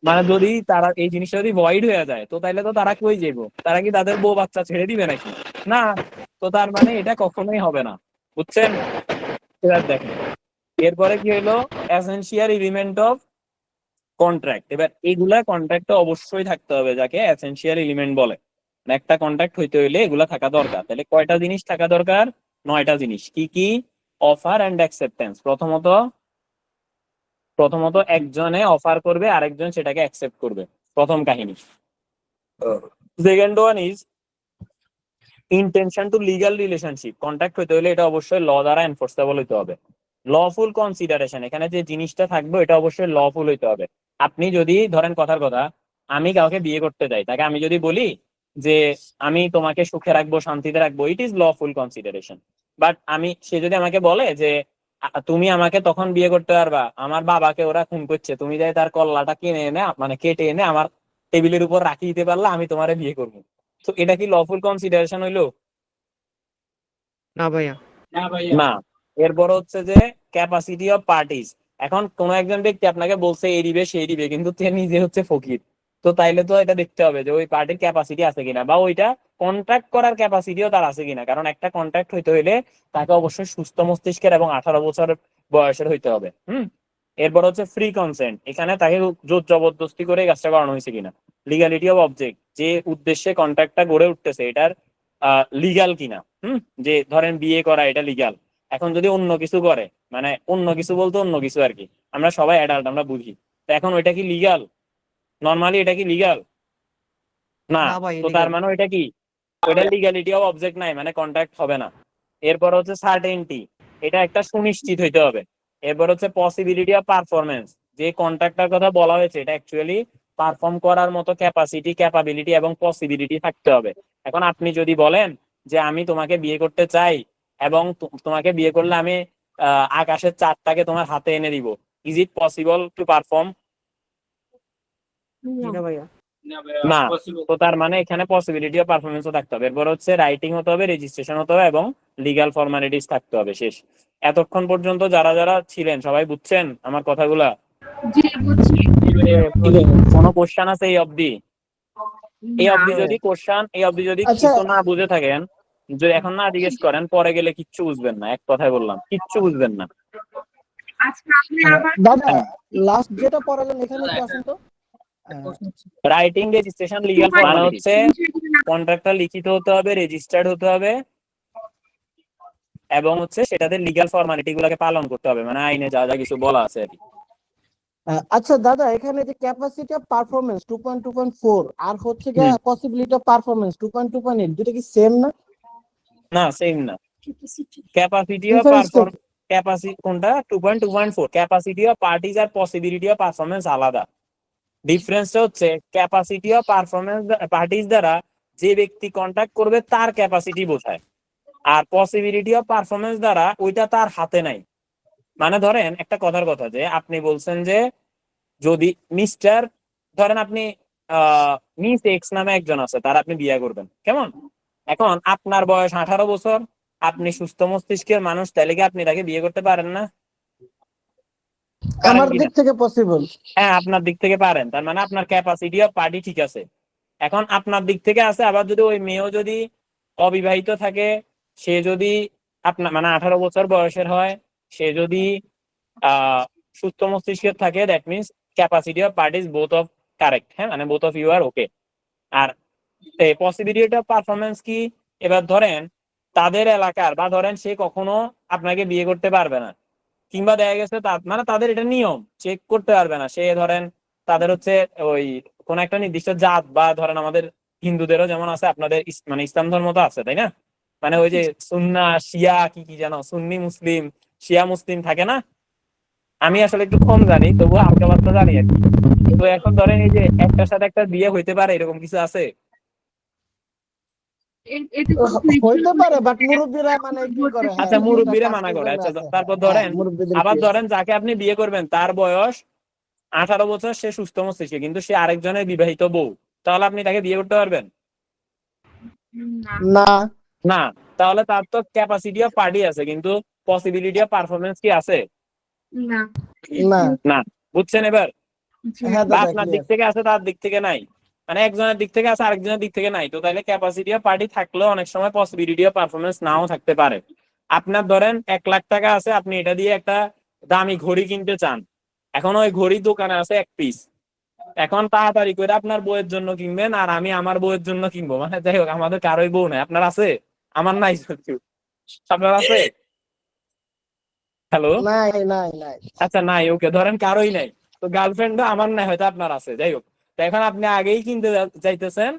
মানে যদি তারা এই জিনিসটা যদি ভয়েড হয়ে যায় তো তাইলে তো তারা কই যাবো? তারা কি তাদের বউ বাচ্চা ছেড়ে দিবে নাকি? না। তো তার মানে এটা কখনোই হবে না, বুঝছেন? এবার দেখেন এরপরে কি হলো, এসেনশিয়াল এলিমেন্ট অফ কন্ট্রাক্ট। এবার এগুলা কন্ট্রাক্টে অবশ্যই থাকতে হবে, যাকে এসেনশিয়াল এলিমেন্ট বলে। মানে একটা কন্ট্রাক্ট হইতে হইলে এগুলা থাকা দরকার। তাহলে কয়টা জিনিস থাকা দরকার? 9টা জিনিস। কি কি? Offer and acceptance. প্রথমত একজনে অফার করবে, আরেকজন সেটাকে অ্যাকসেপ্ট করবে, প্রথম কাহিনী। Second one is intention to legal relationship. Contract হইতে হলে এটা অবশ্যই ল দ্বারা এনফোর্সেবল হইতে হবে। লফুল কনসিডারেশন, এখানে যে জিনিসটা থাকবে এটা অবশ্যই লফুল হইতে হবে। আপনি যদি ধরেন কথার কথা, আমি কাউকে বিয়ে করতে যাই, তাকে আমি যদি বলি যে আমি তোমাকে সুখে রাখবো, শান্তিতে রাখবো, it is lawful consideration. But সে যদি আমাকে বলে যে তুমি আমাকে তখন বিয়ে করতে পারবা, আমার বাবাকে ওরা খুন করছে, তুমি যাই তার কল্লাটা কিনে এনে মানে কেটে এনে আমার টেবিলের উপর রাখি দিতে পারলে আমি তোমারে বিয়ে করবো। তো এটা কি লফুল কনসিডারেশন হইলো? না ভাইয়া। না। এরপর হচ্ছে যে ক্যাপাসিটি অফ পার্টিস। এখন কোন একজন ব্যক্তি আপনাকে বলছে এই দিবে সেই দিবে, কিন্তু সে নিজে হচ্ছে ফকির। তো তাইলে তো এটা দেখতে হবে যে ওই পার্টির ক্যাপাসিটি আছে কিনা, বা ওইটা কন্ট্রাক্ট করার ক্যাপাসিটিও তার আছে কিনা। কারণ একটা কন্ট্রাক্ট হইতে হইলে তাকে অবশ্যই সুস্থ মস্তিষ্কের এবং 18 বছর বয়সের হইতে হবে। এরপর হচ্ছে ফ্রি কনসেন্ট, এখানে তাকে জোর জবরদস্তি করে এই কাজটা করানো হয়েছে কিনা। লিগালিটি অফ অবজেক্ট, যে উদ্দেশ্যে কন্ট্রাক্টটা গড়ে উঠতেছে এটার লিগাল কিনা। যে ধরেন বিয়ে করা এটা লিগাল। এখন যদি অন্য কিছু করে, মানে অন্য কিছু বলতে অন্য কিছু আর কি, আমরা সবাই অ্যাডাল্ট, আমরা বুঝি। তো এখন ওইটা কি লিগাল? নর্মালি এটা কি লিগাল? না। না ভাই তো তার illegal। মানে ওইটা কি, ওইটা লিগালিটি অফ অবজেক্ট নাই, মানে কন্ট্রাক্ট হবে না। এরপর হচ্ছে সার্টেনটি, এটা একটা সুনিশ্চিত হইতে হবে। এরপর হচ্ছে পসিবিলিটি অফ পারফরমেন্স, যে কন্ট্রাক্টটার কথা বলা হয়েছে এটা অ্যাকচুয়ালি পারফর্ম করার মতো ক্যাপাসিটি, ক্যাপাবিলিটি এবং পসিবিলিটি থাকতে হবে। এখন আপনি যদি বলেন যে আমি তোমাকে বিয়ে করতে চাই এবং তোমাকে বিয়ে করলে আমি আকাশের চাঁদটাকে তোমার হাতে এনে দিব, is it possible to perform? না ভাইয়া। না। তো তার মানে এখানে পসিবিলিটি অফ পারফরমেন্সও থাকতে হবে। এরপর হচ্ছে রাইটিং হতে হবে, রেজিস্ট্রেশন হতে হবে এবং লিগ্যাল ফর্মালিটিস থাকতে হবে। শেষ। এতক্ষণ পর্যন্ত যারা যারা ছিলেন সবাই বুঝছেন আমার কথাগুলা? জি বুঝছি। কোনো কোশ্চেন আছে এই অবধি? এই না। অবধি যদি আচ্ছা কিছু না বুঝে থাকেন, যদি এখন না জিজ্ঞেস করেন পরে গেলে কিচ্ছু বুঝবেন না, এক কথায় বললাম কিচ্ছু বুঝবেন না। আচ্ছা আপনি আবার দাদা, লাস্ট যেটা পড়ালেন এখানে একটু আসেন তো। রাইটিং, রেজিস্ট্রেশন, লিগ্যাল মানে হচ্ছে কন্ট্রাক্টটা লিখিত হতে হবে, রেজিস্টার্ড হতে হবে এবং হচ্ছে সেটাতে লিগ্যাল ফর্মালিটি গুলোকে পালন করতে হবে, মানে আইনে যা যা কিছু বলা আছে আর কি। আচ্ছা দাদা, এখানে যে ক্যাপাসিটি অফ পারফরম্যান্স 2.2.4 আর হচ্ছে গিয়ে পসিবিলিটি অফ পারফরম্যান্স 2.2.8, দুটো কি সেম না? না, সেম না। Capacity of Difference perform capacity কোনটা? 2.2.4 ক্যাপাসিটি অফ পার্টিজ আর পসিবিলিটি অফ পারফরম্যান্স আলাদা। ডিফারেন্সটা হচ্ছে ক্যাপাসিটি অফ পারফরম্যান্স পার্টিজ দ্বারা যে ব্যক্তি কন্ট্যাক্ট করবে তার ক্যাপাসিটি বোঝায়, আর পসিবিলিটি অফ পারফরম্যান্স দ্বারা ওইটা তার হাতে নাই। মানে ধরেন একটা কথার কথা যে আপনি বলছেন যে যদি মিস্টার, ধরেন আপনি মিস এক্স নামে একজন আছে, তার আপনি বিয়ে করবেন, কেমন? এখন আপনার বয়স 18 বছর, আপনি সুস্থ মস্তিষ্কের মানুষ, তাহলে কি আপনি তাকে বিয়ে করতে পারেন না? পারেন আমার কিনা? দিক থেকে পসিবল। হ্যাঁ, আপনার দিক থেকে পারেন, তার মানে আপনার ক্যাপাসিটি অফ পার্টি ঠিক আছে। এখন আপনার দিক থেকে আছে, আবার যদি ওই মেয়েও যদি অবিবাহিত থাকে, সে যদি আপনার মানে 18 বছর বয়সের হয়, সে যদি সুস্থ মস্তিষ্কের থাকে, that means capacity of parties both of correct, হ্যাঁ, মানে both of you are okay. আর পসিবিলিটি অফ পারফরমেন্স কি? এবার ধরেন তাদের এলাকার, বা ধরেন সে কখনো আপনাকে বিয়ে করতে পারবে না, কিংবা দেখা গেছে মানে তাদের এটা নিয়ম, চেক করতে পারবে না, সে ধরেন তাদের হচ্ছে ওই কোন একটা নির্দিষ্ট জাত, বা ধরেন আমাদের হিন্দুদেরও যেমন আছে, আপনাদের মানে ইসলাম ধর্ম তো আছে, তাই না? মানে ওই যে সুন্না শিয়া কি কি যেন, সুন্নি মুসলিম শিয়া মুসলিম থাকে না? আমি আসলে একটু কম জানি, তবুও হালকা পাতলা জানি আর কি। তো এখন ধরেন এই যে একটার সাথে একটা বিয়ে হইতে পারে, এরকম কিছু আছে? এতে কোনো হইতে flexible পারে, বাট মুরব্বীরা মানে কি করে, হ্যাঁ আচ্ছা, মুরব্বীরা কাস্ট মানা করে, প্রবলেম আচ্ছা আছে, তারপর হ্যাঁ ধরেন মুরব্বীদের আবার কি ধরেন যাকে আপনি বিয়ে করবেন তার বয়স 18 বছর, সে সুস্থ মস্তিষ্কে, কিন্তু সে আরেকজনের বিবাহিত বউ, তাহলে আপনি তাকে বিয়ে করতে পারবেন না না। না? তাহলে তার তো ক্যাপাসিটি অফ পার্টি আছে, কিন্তু পসিবিলিটি অফ পারফরমেন্স কি আছে? না না। না। বুঝছেন এবার? জি হ্যাঁ বা দাদা আপনার দিক ক্লিয়ার। থেকে আছে, তার দিক থেকে নাই, মানে একজনের দিক থেকে আছে আরেকজনের দিক থেকে নাই, তো তাহলে ক্যাপাসিটি অফ পার্টি থাকলেও অনেক সময় পসিবিলিটি অফ পারফরমেন্স নাও থাকতে পারে। আপনার ধরেন 1 লাখ টাকা আছে, আপনি এটা দিয়ে একটা দামি ঘড়ি কিনতে চান, এখন ওই ঘড়ির দোকানে আছে 1 পিস, এখন তাড়াতাড়ি করে আপনার বউয়ের জন্য কিনবেন, আর আমি আমার বউয়ের জন্য কিনবো, মানে যাই হোক আমাদের কারোই বউ নাই, আপনার আছে? আমার নাই যদিও। আপনার আছে? হ্যালো? নাই নাই নাই। আচ্ছা নাই, ওকে, ধরেন কারোই নাই, তো গার্লফ্রেন্ডও আমার নাই, হয়তো আপনার আছে, যাই হোক। তো এখন আপনি আগেই কিনতে চাইতেছেন,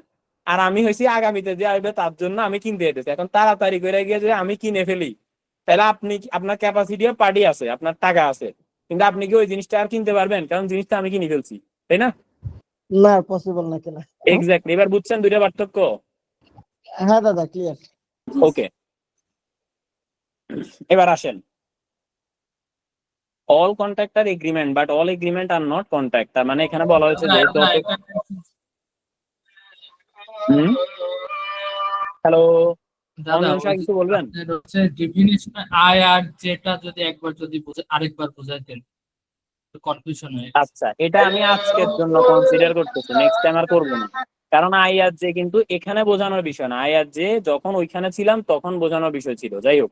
আর আমি হয়েছি আগামীতে যে আসবে তার জন্য আমি কিনতে যেতেছি, এখন তাড়াতাড়ি করে গিয়ে যদি আমি কিনে ফেলি, তাহলে আপনি আপনার ক্যাপাসিটিও পার্টি আছে, আপনার টাকা আছে, কিন্তু আপনি কি ওই জিনিসটা আর কিনতে পারবেন? কারণ জিনিসটা আমি কিনে ফেলছি, তাই না? না পসিবল না কেনা। এক্স্যাক্টলি। এবার বুঝছেন দুইটা পার্থক্য? হ্যাঁ দাদা ক্লিয়ার। ওকে, এবার আসেন, all contract are agreement, but all agreement are not contract. তার মানে এখানে বলা হয়েছে যে যত হ্যালো, দাদা অঞ্জন শাহ ওই যে কিছু বলবেন? আপনার হচ্ছে ডিফিনিশন আয় আর যেটা যদি একবার যদি আরেকবার বোঝাইতেন কনফিউশন হয়ে গেছে। আচ্ছা, এটা আমি আজকের জন্য কনসিডার করতেছি, নেক্সট টাইম আর করবো না, কারণ আই আর জে কিন্তু এখানে বোঝানোর বিষয় না, আই আর জে যখন ওইখানে ছিলাম তখন বোঝানোর বিষয় ছিল। যাই হোক,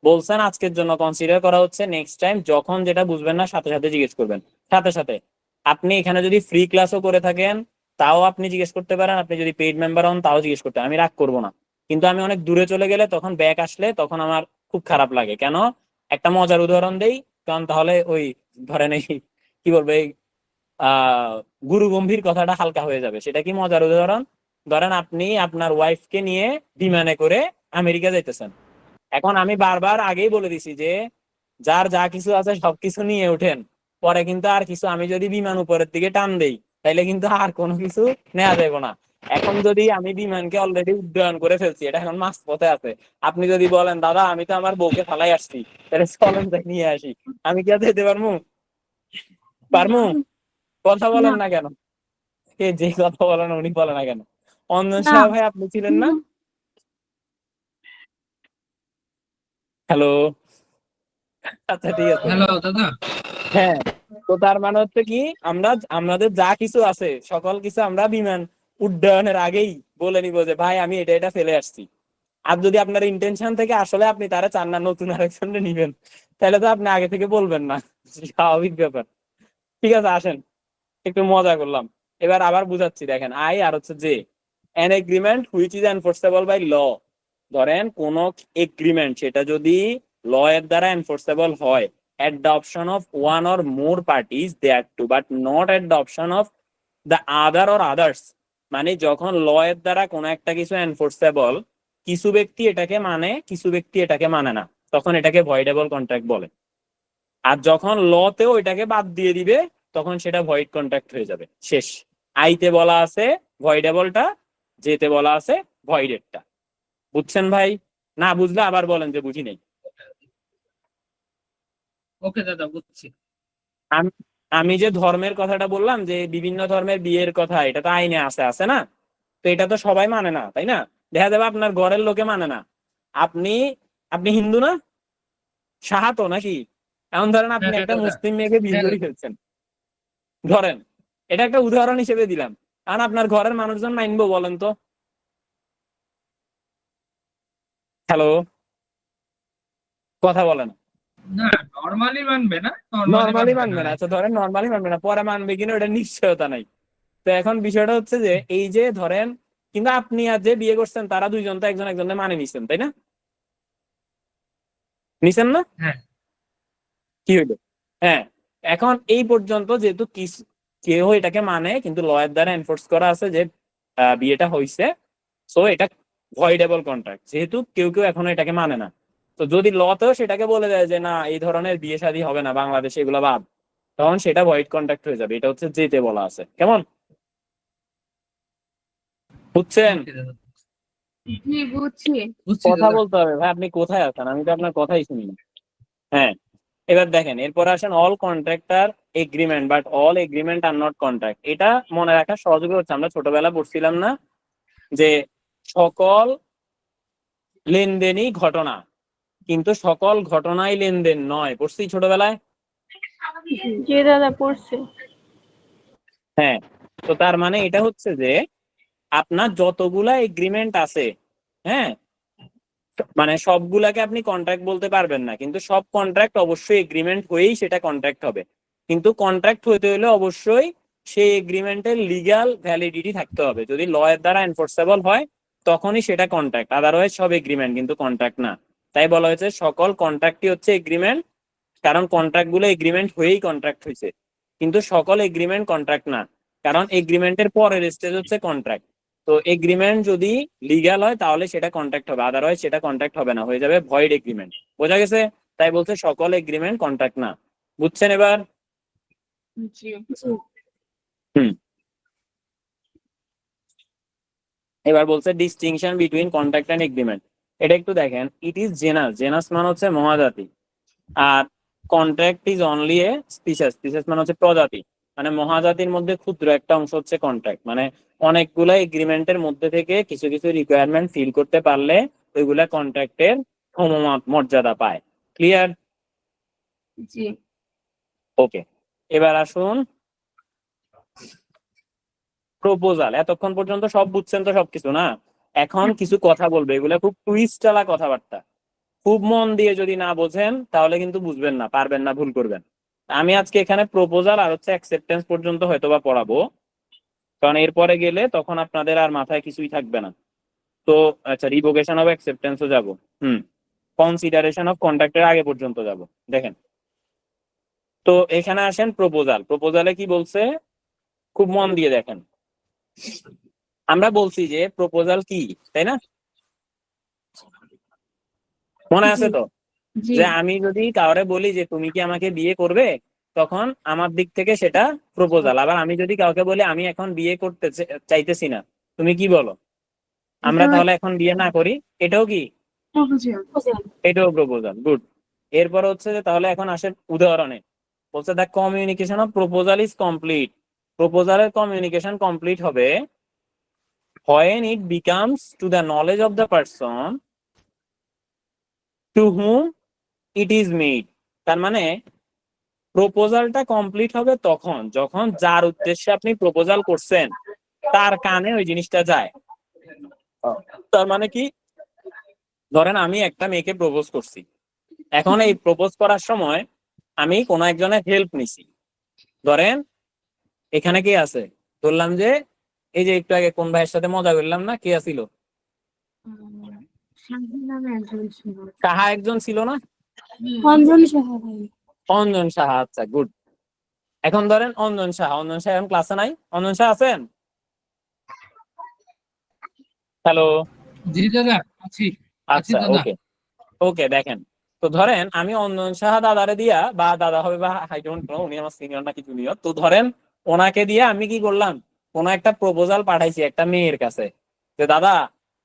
বলছেন আজকের জন্য কনসিডার করা হচ্ছে, নেক্সট টাইম যখন যেটা বুঝবেন না সাথে সাথে জিজ্ঞেস করবেন। সাথে সাথে আপনি এখানে যদি ফ্রি ক্লাসও করে থাকেন তাও আপনি জিজ্ঞেস করতে পারেন, আপনি যদি পেইড মেম্বার হন তাও জিজ্ঞেস করতে পারেন, আমি রাগ করবো না। কিন্তু আমি অনেক দূরে চলে গেলে, তখন ব্যাক আসলে তখন আমার খুব খারাপ লাগে। কেন? একটা মজার উদাহরণ দেই, কারণ তাহলে ওই ধরেন এই কি বলবো, এই গুরু গম্ভীর কথাটা হালকা হয়ে যাবে। সেটা কি মজার উদাহরণ? ধরেন আপনি আপনার ওয়াইফকে নিয়ে বিমানে করে আমেরিকা যাইতেছেন, এখন আমি বারবার আগেই বলে দিছি যে যার যা কিছু আছে সবকিছু নিয়ে ওঠেন, পরে কিন্তু আর কিছু আমি যদি বিমান উপরের দিকে টান দেই তাইলে কিন্তু আর কোনো কিছু নেওয়া যাবে না। এখন যদি আমি বিমানকে অলরেডি উড্ডয়ন করে ফেলছি, এটা এখন মাঝ পথে আছে, আপনি যদি বলেন দাদা আমি তো আমার বউকে ফালাই আসছি, তাহলে চলেন তাই নিয়ে আসি, আমি কি আর যেতে পারবো? পারবো? কথা বলেন না কেন? কে যে কথা বলেন উনি বলে না কেন? অঞ্জন না শাহ ভাই আপনি ছিলেন না? হ্যালো? আচ্ছা ঠিক আছে। হ্যালো দাদা, হ্যাঁ, তো তার মানে হচ্ছে কি, আমরা আমাদের যা কিছু আছে সকল কিছু আমরা বিমান উড্ডয়নের আগেই বলে নিব যে ভাই আমি এটা এটা ফেলে আসছি। আর যদি আপনার ইন্টেনশন থেকে আসলে আপনি তারা চান না নতুন আরেকজনকে নিবেন, তাহলে তো আপনি আগে থেকে বলবেন না, স্বাভাবিক ব্যাপার। ঠিক আছে, আসেন একটু মজা করলাম, এবার আবার বুঝাচ্ছি। দেখেন, আই আর হচ্ছে যে an agreement which is enforceable by law। ধরেন কোন এগ্রিমেন্ট, সেটা যদি ল এর দ্বারা এনফোর্সেবল হয়, at the option of one or more parties thereto, but not at the option of the other or others। মানে যখন ল এর দ্বারা কোন একটা কিছু এনফোর্সেবল, কিছু ব্যক্তি এটাকে মানে কিছু ব্যক্তি এটাকে মানে না, তখন এটাকে ভয়েডেবল কন্ট্রাক্ট বলে। আর যখন লতেও এটাকে বাদ দিয়ে দিবে তখন সেটা ভয়েড কন্ট্রাক্ট হয়ে যাবে, শেষ। আইতে বলা আছে ভয়েডেবলটা, যেতে বলা আছে ভয়েডেডটা। বুঝছেন ভাই? না বুঝলে আবার বলেন যে বুঝি নেই। ওকে দাদা বুঝছি। আমি যে ধর্মের কথাটা বললাম, যে বিভিন্ন ধর্মের বিয়ের কথা, এটা তো আইনে আছে না? তো এটা তো সবাই মানে না, তাই না? দেখা যাবে আপনার ঘরের লোকে মানে না। আপনি আপনি হিন্দু না, সাহা তো নাকি? এমন ধরেন আপনি হ্যাঁ একটা দাদা। মুসলিম মেয়েকে বিয়ে হ্যাঁ করে দাদা। ফেলছেন, ধরেন। এটা একটা উদাহরণ হিসেবে দিলাম। কারণ আপনার ঘরের মানুষজন মানবো বলেন তো? হ্যালো, কথা বলেন। না, নর্মালি মানবে না, নর্মালি মানবে না। আচ্ছা ধরেন নর্মালি মানবে না, পরে মানবে কিনা ওটা নিশ্চয়তা নাই। তো এখন বিষয়টা হচ্ছে যে এই যে ধরেন, কিন্তু আপনি আর যে বিয়ে করছেন তারা দুইজন তো একজন একজনের মানে নিছেন, তাই না? নিছেন না? হ্যাঁ। কি হইলো? হ্যাঁ। এখন এই পর্যন্ত যেহেতু কেউ এটাকে মানে, কিন্তু লয়ের দ্বারা এনফোর্স করা আছে যে বিয়েটা হইছে, সো এটা ভয়েডেবল কন্ট্রাক্ট, যেহেতু কেউ কেউ এখনো এটাকে মানে না। তো যদি লতেও সেটাকে বলে দেয় যে না, এই ধরনের বিয়ে শাদী হবে না বাংলাদেশে, এগুলো বাদ, তখন সেটা ভয়েড কন্ট্রাক্ট হয়ে যাবে। এটা হচ্ছে যেতে বলা আছে। কেমন বুঝছেন? ওকে দাদা, জি বুঝছি। বুঝছি কথা দাদা। বলতে হবে ভাই, আপনি কোথায় আছেন? আমি তো আপনার কথাই শুনি না। হ্যাঁ, এবার দেখেন, এরপর আসেন all contractor agreement but all agreement are not contract. এটা মনে রাখা সহযোগী হচ্ছে, আমরা ছোটবেলা পড়ছিলাম না যে সকল লেনদেনই ঘটনা, কিন্তু সকল ঘটনাই লেনদেন নয়। পড়ছি ছোটবেলায়? জি দাদা পড়ছি। হ্যাঁ। তো তার মানে এটা হচ্ছে যে আপনার যতগুলা এগ্রিমেন্ট আছে, হ্যাঁ, মানে সবগুলাকে আপনি কন্ট্রাক্ট বলতে পারবেন না, কিন্তু সব কন্ট্রাক্ট অবশ্যই এগ্রিমেন্ট হয়েই সেটা কন্ট্রাক্ট হবে। কিন্তু কন্ট্রাক্ট হতে হলে অবশ্যই সেই এগ্রিমেন্টের লিগ্যাল ভ্যালিডিটি থাকতে হবে। যদি ল এর দ্বারা এনফোর্সেবল হয় তখনই সেটা কন্ট্রাক্ট, আদারওয়াইজ সব এগ্রিমেন্ট কিন্তু কন্ট্রাক্ট না। তাই বলা হয়েছে সকল কন্ট্রাক্টই হচ্ছে এগ্রিমেন্ট, কারণ কন্ট্রাক্ট গুলো এগ্রিমেন্ট হয়েই কন্ট্রাক্ট হয়েছে। কিন্তু সকল এগ্রিমেন্ট কন্ট্রাক্ট না, কারণ এগ্রিমেন্টের পরের স্টেজ হচ্ছে কন্ট্রাক্ট। তো এগ্রিমেন্ট যদি লিগ্যাল হয় তাহলে সেটা কন্ট্রাক্ট হবে, আদারওয়াইজ সেটা কন্ট্রাক্ট হবে না, হয়ে যাবে ভয়েড এগ্রিমেন্ট। বোঝা গেছে? তাই বলছে সকল এগ্রিমেন্ট কন্ট্রাক্ট না। বুঝছেন এবার? জি। হুম। এবার বলছে distinction between contract and agreement. এটা একটু দেখেন, ইট ইজ জেনাস, জেনাস মানে হচ্ছে মহাজাতি, আর contract is only a species, species মানে হচ্ছে প্রজাতি। মানে মহাজাতির মধ্যে ক্ষুদ্র একটা অংশ হচ্ছে কন্ট্রাক্ট। মানে অনেকগুলা এগ্রিমেন্টের মধ্যে থেকে কিছু কিছু রিকোয়ারমেন্ট ফিল করতে পারলে ওইগুলা কন্ট্রাক্টের মর্যাদা পায়। ক্লিয়ার? জি। ওকে, এবার আসুন প্রপোজাল। এতক্ষণ পর্যন্ত সব বুঝছেন তো সবকিছু না? এখন কিছু কথা বলবে, এগুলা খুব টুইস্টালা কথাবার্তা। খুব মন দিয়ে যদি না বোঝেন তাহলে কিন্তু বুঝবেন না, পারবেন না, ভুল করবেন। আমি আজকে এখানে প্রপোজাল আর হচ্ছে অ্যাকসেপ্টেন্স পর্যন্ত হয়তোবা পড়াবো, কারণ এরপরে গেলে তখন আপনাদের আর মাথায় কিছুই থাকবে না। তো আচ্ছা, রিভোকেশন অফ অ্যাকসেপ্টেন্সও যাব, কনসিডারেশন অফ কন্ট্রাক্টের আগে পর্যন্ত যাব। দেখেন, তো এখানে আসেন প্রপোজাল। প্রপোজালে কি বলছে খুব মন দিয়ে দেখেন। আমরা বলছি যে প্রপোজাল কি, তাই না? মনে আছে তো? জি। যে আমি যদি কাউরে বলি যে তুমি কি আমাকে বিয়ে করবে, তখন আমার দিক থেকে সেটা প্রপোজাল। আবার আমি যদি কাউকে বলি আমি এখন বিয়ে করতে চাইতেছি না, তুমি কি বলো? আমরা তাহলে এখন বিয়ে না করি, এটাও কি? এটাও প্রপোজাল। গুড। এরপর হচ্ছে যে তাহলে এখন আসে উদাহরণে। বলছে the communication of proposal is complete. প্রপোজালের কমিউনিকেশন কমপ্লিট হবে when it becomes to the knowledge of the person to whom it is made। তার মানে প্রপোজালটা কমপ্লিট হবে তখন যখন যার উদ্দেশ্যে আপনি প্রপোজাল করছেন তার কানে ওই জিনিসটা যায়। তার মানে কি, ধরেন আমি একটা মেয়েকে প্রপোজ করছি, এখন এই প্রপোজ করার সময় আমি কোনো একজনের হেল্প নিছি। ধরেন এখানে কে আছে, বললাম যে এই যে একটু আগে কোন ভাইয়ের সাথে মজা করলাম না, কে আছিল? শাহিন নামে একজন ছিল। কাহা একজন ছিল না? অঞ্জন সাহা ভাই। অঞ্জন সাহা। আচ্ছা গুড। এখন ধরেন অঞ্জন সাহা, অঞ্জন সাহা এখন ক্লাসে নাই। অঞ্জন সাহা আছেন? হ্যালো। জি দাদা আছি। আছি আচ্ছা দাদা। ওকে ওকে। দেখেন, তো ধরেন আমি অঞ্জন সাহা দাদারে দিয়া, বা দাদা হবে বা আই ডোন্ট নো, উনি আমার সিনিয়র নাকি জুনিয়র, তো ধরেন ওনাকে দিয়ে আমি কি করলাম, কোনো একটা প্রপোজাল পাঠাইছি একটা মেয়ের কাছে যে দাদা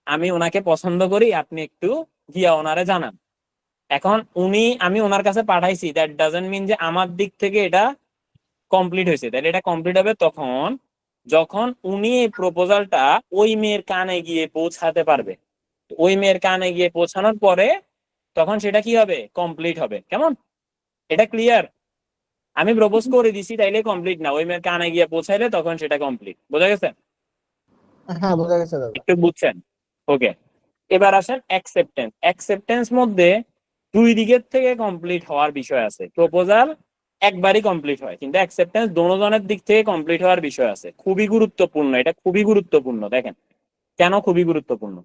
আমি ওনাকে পছন্দ করি, আপনি একটু গিয়া ওনারে জানান। এখন আমি ওনার কাছে পাঠাইছি, দ্যাট ডাজন্ট মিন যে আমার দিক থেকে এটা কমপ্লিট হয়েছে। তাহলে এটা কমপ্লিট হবে তখন যখন উনি এই প্রপোজালটা ওই মেয়ের কানে গিয়ে পৌঁছাতে পারবে। ওই মেয়ের কানে গিয়ে পৌঁছানোর পরে তখন সেটা কি হবে, কমপ্লিট হবে। কেমন, এটা ক্লিয়ার? আমি প্রপোজ করে দিছি তাইলে কমপ্লিট না, ওই মেয়ের কানে গিয়ে পৌঁছাইলে তখন সেটা কমপ্লিট। বোঝা গেছে? হ্যাঁ বোঝা গেছে দাদা। একটু বুঝছেন? ওকে, এবার আসেন অ্যাকসেপ্টেন্স। অ্যাকসেপ্টেন্স মধ্যে দুই দিকের থেকে কমপ্লিট হওয়ার বিষয় আছে। প্রপোজাল একবারই কমপ্লিট হয়, কিন্তু অ্যাকসেপ্টেন্স দোনোজনের দিক থেকে কমপ্লিট হওয়ার বিষয় আছে। খুবই গুরুত্বপূর্ণ, এটা খুবই গুরুত্বপূর্ণ। দেখেন কেন খুবই গুরুত্বপূর্ণ।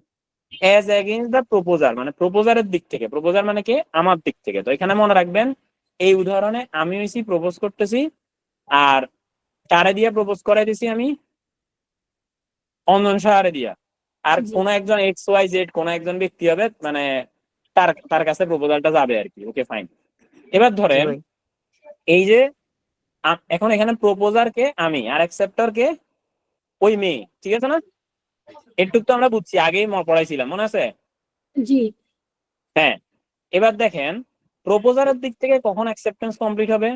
অ্যাজ এগেইনস্ট দ্য প্রপোজাল, মানে প্রপোজালের দিক থেকে। প্রপোজাল মানে কি, আমার দিক থেকে। তো এখানে মনে রাখবেন এই উদাহরণে আমি হইছি প্রপোজ করতেছি, আর কারে দিয়ে প্রপোজ করাই দিছি আমি, অঞ্জন সাহারে দিয়া। আর কোন একজন XYZ কোন একজন ব্যক্তি হবে, মানে তার কাছে প্রপোজালটা যাবে আর কি। Okay fine. এবার জি ধরেন ভাই। এই যে এখন এখানে প্রপোজার কে আমি, আর অ্যাকসেপ্টর কে ওই মেয়ে, ঠিক আছে না? একটু তো আমরা বুঝছি, আগেই পড়াইছিলাম, মনে আছে? জি। হ্যাঁ, এবার দেখেন প্রপোজারের দিক থেকে কখন অ্যাকসেপ্টেন্স কমপ্লিট হবে,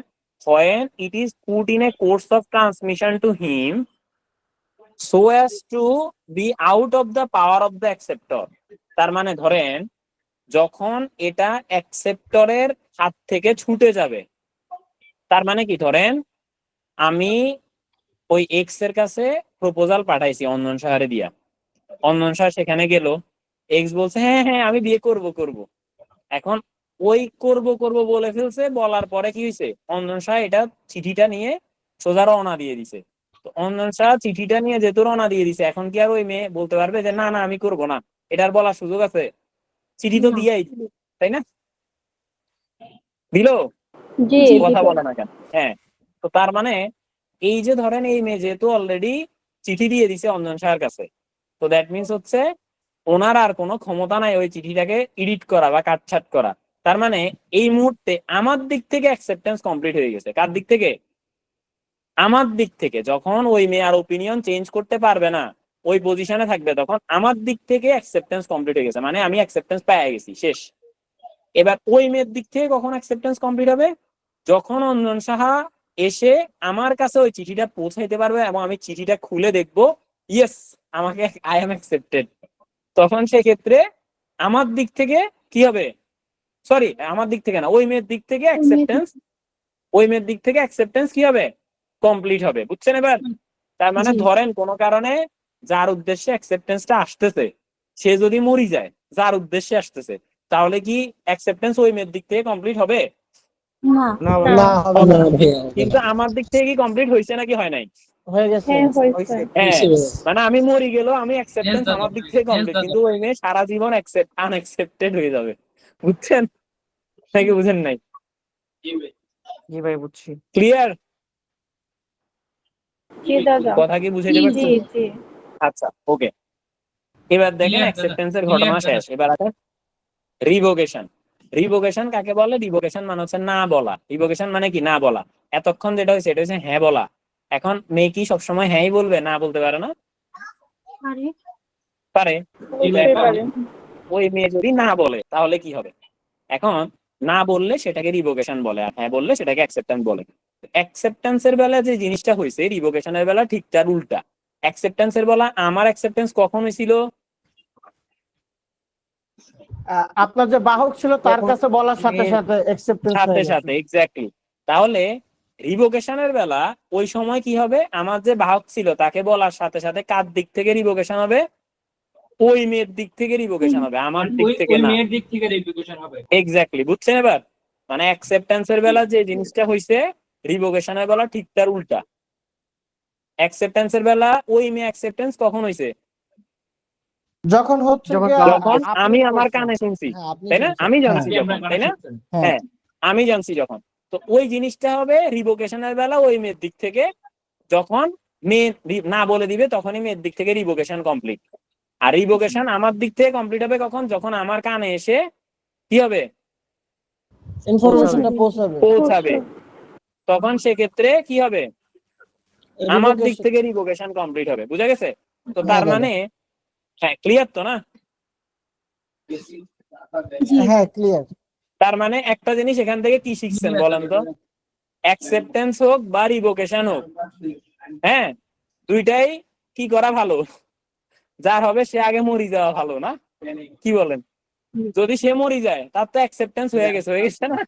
when it is put in a course of transmission to him so as to be out of the power of the acceptor। তার মানে ধরেন যখন এটা অ্যাকসেপ্টরের হাত থেকে ছুটে যাবে। তার মানে কি, ধরেন আমি ওই এক্স এর কাছে প্রপোজাল পাঠাইছি অঞ্জন সাহারে দিয়া, অঞ্জন সাহা সেখানে গেল, এক্স বলছে হ্যাঁ হ্যাঁ আমি বিয়ে করব। এখন ওই করব বলে ফেলছে, বলার পরে কি হয়েছে, অঞ্জন শাহ এটা চিঠিটা নিয়ে সোজা রওনা দিয়ে দিছে। তো অঞ্জন শাহ চিঠিটা নিয়ে যেহেতু রওনা দিয়ে দিছে, এখন কি আর ওই মেয়ে বলতে পারবে যে না না আমি করব না? এটার বলার সুযোগ আছে? চিঠি তো দিয়াই দিল, তাই না? দিল? জি কথা বলে না কেন? হ্যাঁ, তো তার মানে এই যে ধরেন এই মেয়ে যেহেতু অলরেডি চিঠি দিয়ে দিছে অঞ্জন শাহের কাছে, তো দ্যাট মিনস হচ্ছে ওনার আর কোনো ক্ষমতা নাই ওই চিঠিটাকে এডিট করা বা কাটছাট করা। তার মানে এই মুহূর্তে আমার দিক থেকে অ্যাকসেপ্টেন্স কমপ্লিট হয়ে গেছে। কার দিক থেকে? আমার দিক থেকে। যখন ওই মেয়ে আর ওপিনিয়ন চেঞ্জ করতে পারবে না, ওই পজিশনে থাকবে, তখন আমার দিক থেকে অ্যাকসেপ্টেন্স কমপ্লিট হয়ে গেছে, মানে আমি অ্যাকসেপ্টেন্স পেয়ে গেছি, শেষ। এবার ওই মেয়ের দিক থেকে কখন অ্যাকসেপ্টেন্স কমপ্লিট হবে, যখন অঞ্জন সাহা এসে আমার কাছে ওই চিঠিটা পৌঁছাইতে পারবে এবং আমি চিঠিটা খুলে দেখবো, ইয়েস আমাকে আই এম অ্যাকসেপ্টেড। তখন সেক্ষেত্রে আমার দিক থেকে কি হবে, সরি আমার দিক থেকে না, ওই মেয়ের দিক থেকে অ্যাকসেপ্টেন্স কি হবে, কমপ্লিট হবে। বুঝছেন এবার? তার মানে ধরেন কোনো কারণে যার উদ্দেশ্যে অ্যাকসেপ্টেন্সটা আসতেছে সে যদি মরি যায়, যার উদ্দেশ্যে আসতেছে, তাহলে কি অ্যাকসেপ্টেন্স ওই মেয়ের দিক থেকে কমপ্লিট হবে? না। না ভাই। না হবে না। কিন্তু আমার দিক থেকে কি কমপ্লিট হয়েছে নাকি হয় নাই? হয়ে গেছে। হ্যাঁ হয়েছে। হয়েছে। হ্যাঁ, মানে আমি মরি গেল, আমি অ্যাকসেপ্টেন্স Yes, দাদা, আমার দিক থেকে yes, কমপ্লিট, দাদা। কিন্তু ওই মেয়ে সারা জীবন আনএক্সেপ্টেড হয়ে যাবে। বুঝছেন নাকি বুঝেন নাই? জি ভাই বুঝছি। ক্লিয়ার? জি দাদা। কথা কি বুঝাইতে জি পারছি? জি। আচ্ছা, ওকে। এবার দেখেন Clear, দাদা। অ্যাকসেপ্টেন্সের Clear, ঘটনা দাদা। শেষ। এবার আছে রিভোকেশন। রিভোকেশন কাকে বলে? রিভোকেশন মানে হচ্ছে না বলা। রিভোকেশন মানে কি, না বলা। এতক্ষণ যেটা হয়েছে এটা হচ্ছে হ্যাঁ বলা। এখন মেয়ে কি সবসময় হ্যাঁই বলবে, না বলতে পারে না? আরে পারে। অবশ্যই পারে। ওই মেয়ে যদি না বলে তাহলে কি হবে? এখন না বললে সেটাকে রিভোকেশন বলে, আর হ্যাঁ বললে সেটাকে অ্যাকসেপ্টেন্স বলে। অ্যাকসেপ্টেন্সের বেলা যে জিনিসটা হয়েছে রিভোকেশনের বেলা ঠিক তার উল্টা। অ্যাকসেপ্টেন্সের বেলা আমার অ্যাকসেপ্টেন্স কখন হয়েছিল? আপনার যে বাহক ছিল তার যখন কাছে বলার সাথে মেয়ের সাথে অ্যাকসেপ্টেন্স সাথে হয়ে গেছে। সাথে, এক্স্যাক্টলি। তাহলে রিভোকেশনের বেলা ওই সময় কি হবে, আমার যে বাহক ছিল তাকে বলার সাথে সাথে কার দিক থেকে রিভোকেশন হবে? ওই মেয়ের দিক থেকে রিভোকেশন হবে, আমার দিক থেকে ওই না। মেয়ের দিক থেকে রেপুটেশন হবে। এক্স্যাক্টলি, বুঝছেন এবার? মানে অ্যাকসেপ্টেন্সের বেলা যে জিনিসটা হয়েছে রিভোকেশনের বেলা ঠিক তার উল্টা। অ্যাকসেপ্টেন্সের বেলা ওই মেয়ে অ্যাকসেপ্টেন্স কখন হয়েছে? যখন হচ্ছে যখন গিয়ে যখন আপনি আমি আমার করছেন। কানে শুনছি, হ্যাঁ, আপনি তাই না? শুনছেন। আমি জানছি হ্যাঁ, যখন, তাই না? হ্যাঁ। হ্যাঁ, আমি জানছি যখন। তো ওই জিনিসটা হবে রিভোকেশনের বেলা ওই মেয়ের দিক থেকে, যখন মেয়ে না বলে দিবে তখনই মেয়ের দিক থেকে রিভোকেশন কমপ্লিট। আর রিভোকেশন আমার দিক থেকে কমপ্লিট হবে কখন? যখন আমার কানে এসে কি হবে, ইনফরমেশনটা পৌঁছাবে। তখন সেক্ষেত্রে কি হবে, আমার দিক থেকে রিভোকেশন কমপ্লিট হবে। বুঝা গেছে? তো তার মানে হ্যাঁ, ক্লিয়ার তো না? জি। হ্যাঁ ক্লিয়ার। তার মানে একটা জিনিস এখান থেকে কি শিখছেন বলেন তো, অ্যাকসেপ্টেন্স হোক বা রিভোকেশন হোক, হ্যাঁ দুইটাই কি করা ভালো, যার হবে সে আগে মরি যাওয়া ভালো না, কি বলেন? যদি সে মরি যায় তার তো অ্যাকসেপ্টেন্স হয়ে গেছে না।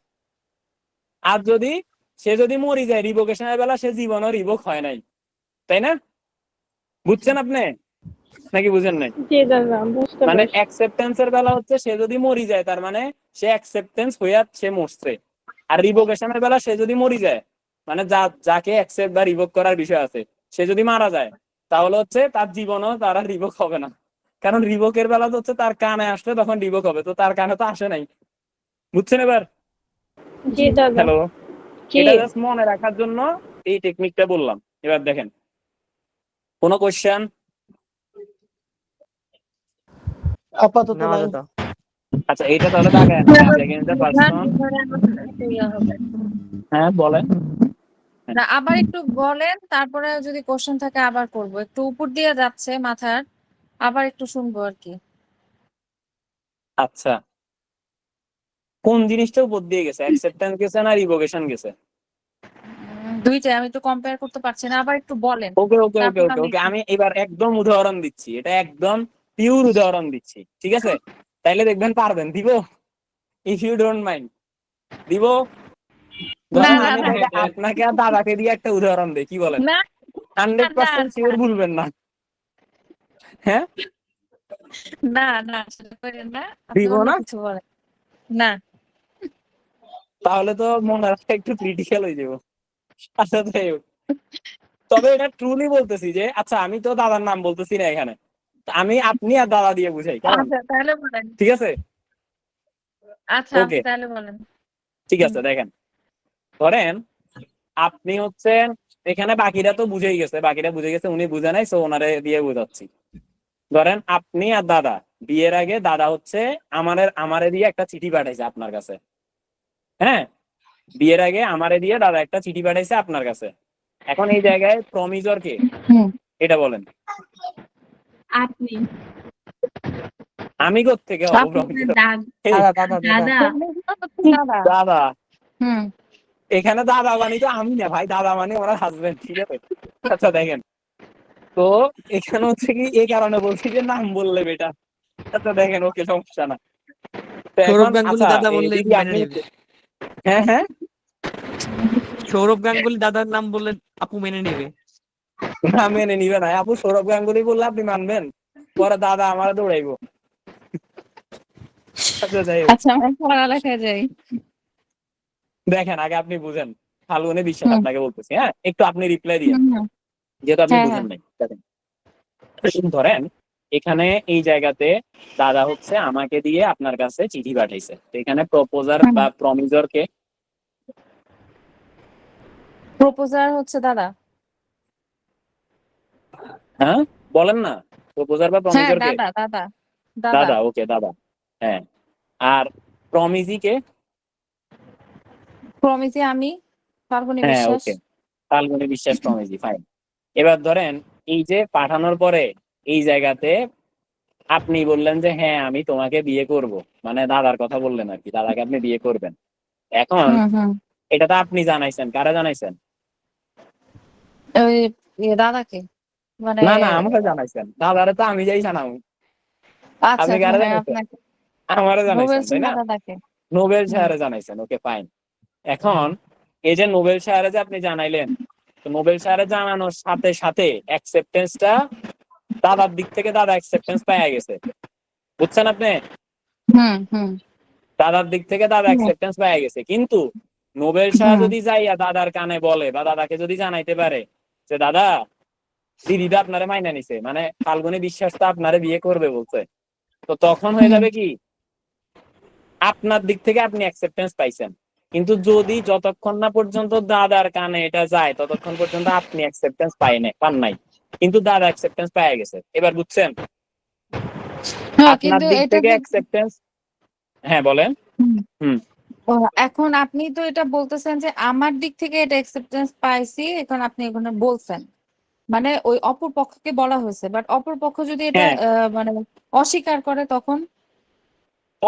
আর যদি সে যদি মরি যায় রিভোকেশনের বেলা, সে জীবনও রিভোক হয় নাই, তাই না? বুঝছেন আপনি নাকি বুঝেন নাই? জি দাদা বুঝতে মানে পারছি। অ্যাকসেপ্টেন্স এর বেলা হচ্ছে সে যদি মরি যায় তার মানে সে অ্যাকসেপ্টেন্স হইয়া সে মরছে, আর রিভোকেশনের বেলা সে যদি মরি যায় মানে যাকে অ্যাকসেপ্ট বা রিভোক করার বিষয় আছে সে যদি মারা যায় তাহলে হচ্ছে তার জীবনও তার আর রিভোক হবে না, কারণ রিভোকের বেলা তো হচ্ছে তার কানে আসলে তখন রিভোক হবে, তো তার কানে তো আসে নাই। বুঝছেন এবার? জি দাদা। হ্যালো, জি এটা জাস্ট মনে রাখার জন্য এই টেকনিকটা বললাম। এবার দেখেন, কোনো কোশ্চেন? আপাতত না নাই। দাদা। আচ্ছা এইটা তাহলে দাগায় না, কাজ এগেইনস্ট দ্য পারসন। হ্যাঁ বলেন। না, আবার একটু বলেন, তারপরে যদি কোশ্চেন থাকে আবার করব। একটু উপর দিয়ে যাচ্ছে মাথার, আবার একটু শুনবো আর কি। আচ্ছা, কোন জিনিসটা উপর দিয়ে গেছে, অ্যাকসেপ্টেন্স গেছে না রিভোকেশন গেছে? দুইটাই আমি তো কম্পেয়ার করতে পারছি না, আবার একটু বলেন ওকে ওকে ওকে তারপর ওকে আমি ওকে আমি এবার একদম উদাহরণ দিচ্ছি, এটা একদম পিওর উদাহরণ দিচ্ছি, ঠিক আছে? তাইলে দেখবেন পারবেন। দিব? ইফ ইউ ডোন্ট মাইন্ড দিব? না ধরেন না আমি না তাইলে আপনাকে আর দাদাকে দিয়ে একটা উদাহরণ দিই, কি বলেন? না 100% শিওর ভুলবেন না, হ্যাঁ? না না সেটা করেন না, আপনি দিব অন্য না? কিছু বলেন। না তাহলে তো মনে রাখা একটু ক্রিটিক্যাল হয়ে যাবো। আচ্ছা যাই হোক। তবে এটা ট্রুলি বলতেছি যে, আচ্ছা আমি তো দাদার নাম বলতেছি না এখানে, আমি আপনি আর দাদা দিয়ে বুঝাই, কেমন? আচ্ছা তাহলে বলেন। ঠিক আছে, আচ্ছা ওকে আচ্ছা তাহলে বলেন। ঠিক আছে। দেখেন, ধরেন আপনি হচ্ছেন, এখানে বাকিরা তো বুঝেই গেছে, বাকিরা বুঝে গেছে, উনি বুঝে নাই, সো ওনারে দিয়ে বোঝাচ্ছি। ধরেন আপনি আর দাদা, বিয়ের আগে দাদা হচ্ছে আমারে দিয়ে একটা চিঠি পাঠাইছে আপনার কাছে, হ্যাঁ বিয়ের আগে আমারে দিয়ে দাদা একটা চিঠি পাঠাইছে আপনার কাছে। এখন এই জায়গায় প্রমিজর কে হুম। এটা বলেন? আপনি আমি কোত্থেকে হবো আপনি প্রমিজর? দাদা দাদা দাদা দাদা দাদা দাদা, হুম এখানে দাদা মানে তো আমি না ভাই, দাদা মানে ওনার হাজবেন্ড, ঠিক আছে? আচ্ছা দেখেন, তো এখানে হচ্ছে কি এই কারণে বলছি যে নাম বললে বেটা। আচ্ছা দেখেন, ওকে সমস্যা না। তো সৌরভ এখন গাঙ্গুলি আচ্ছা দাদা বললে দিদি মেনে আপনি, নেবে। হ্যাঁ হ্যাঁ, সৌরভ গাঙ্গুলি দাদার নাম বললে আপু মেনে নেবে। না মেনে নিবে না আপু, সৌরভ গাঙ্গুলি বললে আপনি মানবেন? পরে দাদা আমার দৌড়াইবো। আচ্ছা যাই হোক, আচ্ছা আমরা পড়ালেখায় যাই। দেখেন আগে আপনি বুঝেন, ফাল্গুনে বিশ্বাস হুম আপনাকে বলতেছি, হ্যাঁ একটু আপনি রিপ্লাই দিয়েন, হুম হুম। যেহেতু আপনি হ্যাঁ বুঝেন হ্যাঁ নাই। দেখেন, ধরেন এখানে এই জায়গাতে দাদা হচ্ছে আমাকে দিয়ে আপনার কাছে চিঠি পাঠাইছে, তো এখানে প্রপোজার হুম। বা প্রমিজর কে? প্রপোজার হচ্ছে দাদা। হ্যাঁ বলেন না, প্রপোজার বা হ্যাঁ প্রমিজর কে? দাদা দাদা দাদা। দাদা, ওকে দাদা, হ্যাঁ। আর প্রমিজি কে? প্রমিসে আমি, ফাল্গুনী হ্যাঁ বিশ্বাস। ওকে, ফাল্গুনী বিশ্বাস প্রমিজি, ফাইন। এবার ধরেন এই যে পাঠানোর পরে এই জায়গাতে আপনি বললেন যে হ্যাঁ আমি তোমাকে বিয়ে করব, মানে দাদার কথা বললেন আর কি, দাদাকে আপনি বিয়ে করবেন। এখন হুম হুম। এটা তো আপনি জানাইছেন, কারা জানাইছেন? ওই দাদাকে মানে না না আমাকে জানাইছেন, দাদারে তো আমি যাই জানাবো। আচ্ছা আপনি আচ্ছা কারা হ্যাঁ জানাইছেন? আপনাকে আমারে নোবেল জানাইছেন তাই না? সিনহা দাদাকে। নোবেল হুম স্যারে জানাইছেন, ওকে ফাইন। এখন এই যে নোবেল স্যারে যে আপনি জানাইলেন, তো নোবেল স্যারে জানানোর সাথে সাথে অ্যাকসেপ্টেন্সটা দাদার দিক থেকে দাদা অ্যাকসেপ্টেন্স পেয়ে গেছে, বুঝছেন আপনি? হুম হুম দাদার দিক থেকে দাদা অ্যাকসেপ্টেন্স পেয়ে গেছে, কিন্তু নোবেল শাহ হুম যদি যাইয়া দাদার কানে বলে বা দাদাকে যদি জানাইতে পারে যে দাদা দিদিটা আপনারে মাইনা নিছে, মানে ফাল্গুনী বিশ্বাস তো আপনারে বিয়ে করবে বলছে, তো তখন হয়ে হুম যাবে কি আপনার দিক থেকে আপনি অ্যাকসেপ্টেন্স পাইছেন, কিন্তু যদি যতক্ষণ না পর্যন্ত দাদার কানে এটা যায় ততক্ষণ পর্যন্ত আপনি অ্যাকসেপ্টেন্স পান নাই, কিন্তু দাদা অ্যাকসেপ্টেন্স পেয়ে গেছে। এবার বুঝছেন? হ্যাঁ আপনার কিন্তু দিক এটা থেকে যে অ্যাকসেপ্টেন্স, হ্যাঁ বলেন। হুম, হুম, ও, এখন আপনি তো এটা বলতেছেন যে আমার দিক থেকে এটা অ্যাকসেপ্টেন্স পাইছি, এখন আপনি এখানে বলছেন মানে ওই অপর পক্ষকে বলা হয়েছে, বাট অপর পক্ষ যদি এটা হ্যাঁ মানে অস্বীকার করে তখন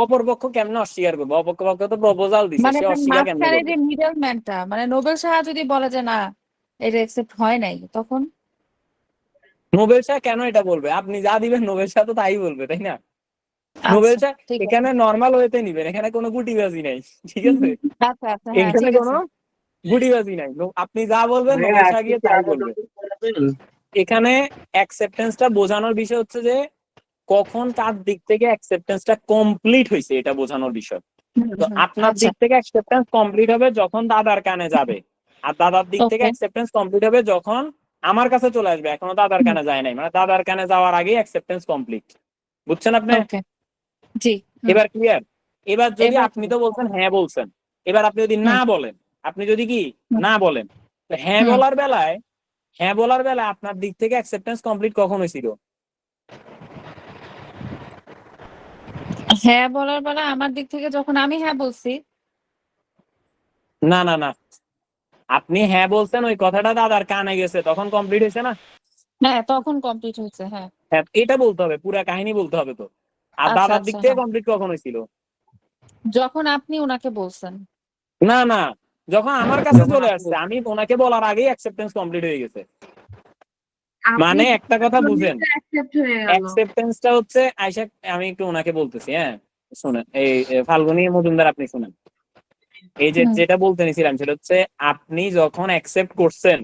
অপরপক্ষ কেমনে অস্বীকার করবে? অপরপক্ষ তো প্রপোজাল দিছে, মানে সে তার অস্বীকার কেমনে মাঝখানে করবে? যে মিডল ম্যানটা মানে নোবেল সাহা যদি বলে যে না এটা অ্যাকসেপ্ট হয় নাই, তখন নোবেল শাহ কেন এটা বলবে? আপনি যা দিবেন নোবেল শাহ তো তাই বলবে, তাই না? নোবেল আচ্ছা শাহ ঠিক আছে। এখানে নর্মাল ওয়েতে নিবেন, এখানে কোনো গুটিবাজি নাই, ঠিক আছে? আচ্ছা আচ্ছা, হ্যাঁ এখানে ঠিক কোনো আছে। গুটিবাজি নাই, আপনি যা বলবেন ভাইয়া নোবেল শাহ আজকে গিয়ে কি তাই আরো বলবে। টপিক পড়াবেন? এখানে অ্যাকসেপ্টেন্সটা বোঝানোর বিষয় হচ্ছে যে কখন কার দিক থেকে অ্যাকসেপ্টেন্সটা কমপ্লিট হয়েছে, এটা বোঝানোর বিষয়। তো আপনার আচ্ছা দিক থেকে অ্যাকসেপ্টেন্স কমপ্লিট হবে যখন দাদার কানে যাবে, আর দাদার দিক থেকে ওকে অ্যাকসেপ্টেন্স কমপ্লিট হবে যখন আমার কাছে চলে আসবে। এখনো দাদার কানে যায় নাই, মানে দাদার কানে যাওয়ার আগেই অ্যাকসেপ্টেন্স কমপ্লিট। বুঝছেন আপনি? ওকে জি এবার ক্লিয়ার? এবার যদি এবার আপনি তো বলছেন হ্যাঁ বলছেন, এবার আপনি যদি না বলেন, আপনি যদি কি না বলেন, তো হ্যাঁ বলার বেলায়, হ্যাঁ বলার বেলায় আপনার দিক থেকে অ্যাকসেপ্টেন্স কমপ্লিট কখন হয়েছিল? হ্যাঁ বলার বেলা আমার দিক থেকে যখন আমি হ্যাঁ বলছি। না না না, আপনি হ্যাঁ বলছেন, ওই কথাটা দাদার কানে গেছে, তখন কমপ্লিট হয়েছে না? হ্যাঁ তখন কমপ্লিট হয়েছে, হ্যাঁ। হ্যাঁ, এটা বলতে হবে, পুরা কাহিনী বলতে হবে তো। আর আচ্ছা দাদার দিক আচ্ছা, থেকে হ্যাঁ কমপ্লিট কখন হয়েছিল? যখন আপনি ওনাকে বলছেন। না না, যখন আমার কাছে চলে আসছে, আমি ওনাকে বলার আগেই অ্যাকসেপ্টেন্স কমপ্লিট হয়ে গেছে। মানে একটা কথা বুঝেন, অ্যাকসেপ্ট হয়ে গেল। অ্যাকসেপ্টেন্সটা হচ্ছে আইসা, আমি একটু ওনাকে বলতেছি, হ্যাঁ শুনেন, এই ফাল্গুনী মজুমদার আপনি শুনেন, এই যে হুম যেটা বলতে নিছিলাম সেটা হচ্ছে আপনি যখন অ্যাকসেপ্ট করছেন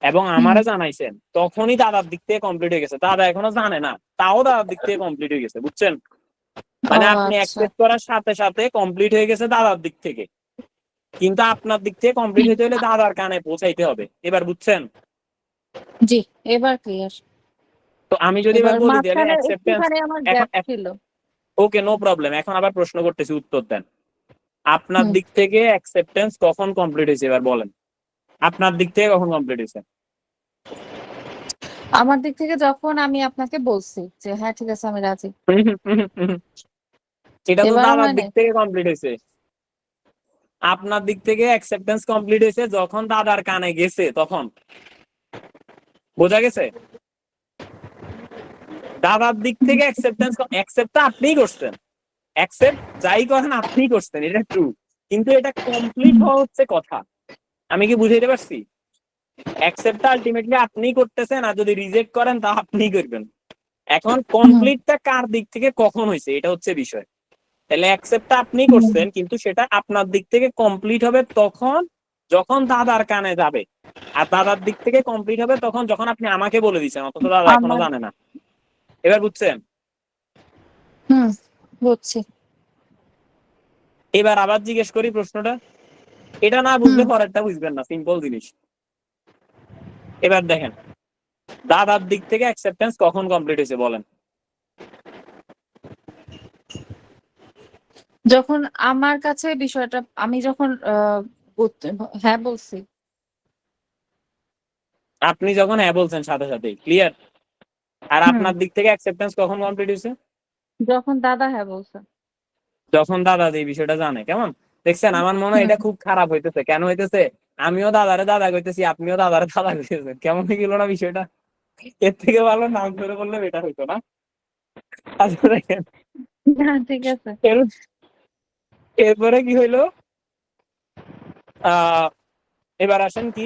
এবং হুম আমারে জানাইছেন, তখনই দাদার দিক থেকে কমপ্লিট হয়ে গেছে। দাদা এখনো জানে না, তাও দাদার দিক থেকে কমপ্লিট হয়ে গেছে, বুঝছেন? ও মানে আপনি আচ্ছা অ্যাকসেপ্ট করার সাথে সাথে কমপ্লিট হয়ে গেছে দাদার দিক থেকে, কিন্তু আপনার দিক থেকে কমপ্লিট হতে হলে দাদার কানে পৌঁছাইতে হবে। এবার বুঝছেন? জি এবার ক্লিয়ার। তো আমি যদি এবার এবার বলি তাহলে মাঝখানে অ্যাকসেপ্টেন্স একটুখানি আমার এখন, গ্যাপ ছিল। ওকে নো প্রবলেম, এখন আবার প্রশ্ন করতেছি, উত্তর দেন। আপনার হুম দিক থেকে অ্যাকসেপ্টেন্স কখন কমপ্লিট হয়েছে এবার বলেন, আপনার দিক থেকে কখন কমপ্লিট হয়েছে? আমার দিক থেকে যখন আমি আপনাকে বলছি যে হ্যাঁ ঠিক আছে আমি রাজি। এটা তো এবারও দাদার হয় দিক নাই। থেকে কমপ্লিট হয়েছে। আপনার দিক থেকে অ্যাকসেপ্টেন্স কমপ্লিট হয়েছে যখন দাদার কানে গেছে, তখন। বোঝা গেছে? দাদার দিক থেকে অ্যাকসেপ্টটা আপনিই করছেন, অ্যাকসেপ্ট যাই করেন আপনিই করছেন, এটা ট্রু, কিন্তু এটা কমপ্লিট হওয়া হচ্ছে কথা। আমি কি বুঝাইতে পারছি? অ্যাকসেপ্টটা আলটিমেটলি আপনিই করতেছেন, আর যদি রিজেক্ট করেন তা আপনিই করবেন। এখন কমপ্লিটটা কার দিক থেকে কখন হয়েছে, এটা হচ্ছে বিষয়। তাহলে অ্যাকসেপ্টটা আপনি করছেন, কিন্তু সেটা আপনার দিক থেকে কমপ্লিট হবে তখন যখন দাদার কানে যাবে, আর দাদার দিক থেকে কমপ্লিট হবে তখন যখন আপনি আমাকে বলে দিচ্ছেন, অথচ দাদা এখনো আমার জানে না। এবার বুঝছেন? হুম বুঝছি। এবার আবার জিজ্ঞেস করি প্রশ্নটা, এটা না হুম বুঝলে পরেরটা বুঝবেন না, সিম্পল জিনিস। এবার দেখেন, দাদার দিক থেকে অ্যাকসেপ্টেন্স কখন কমপ্লিট হয়েছে বলেন? যখন আমার কাছে বিষয়টা আমি যখন হ্যাঁ বলছি। আপনি যখন হ্যাঁ বলছেন সাথে সাথেই, ক্লিয়ার? আর হুম আপনার দিক থেকে অ্যাকসেপ্টেন্স কখন কমপ্লিট হয়েছে? যখন দাদা হ্যাঁ বলছে। যখন দাদা এই বিষয়টা জানে। কেমন দেখছেন? আমার মনে হয় হুম এটা খুব খারাপ হইতেছে। কেন হইতেছে? আমিও দাদারে দাদা কইতেছি, আপনিও দাদারে দাদা কইতেছেন। কেমন হয়ে গেল না বিষয়টা? এর থেকে ভালো নাম ধরে বললে বেটার হইতো না? আচ্ছা দেখেন, না ঠিক আছে। এরপরে কি হইলো, আহ এবার আসেন কি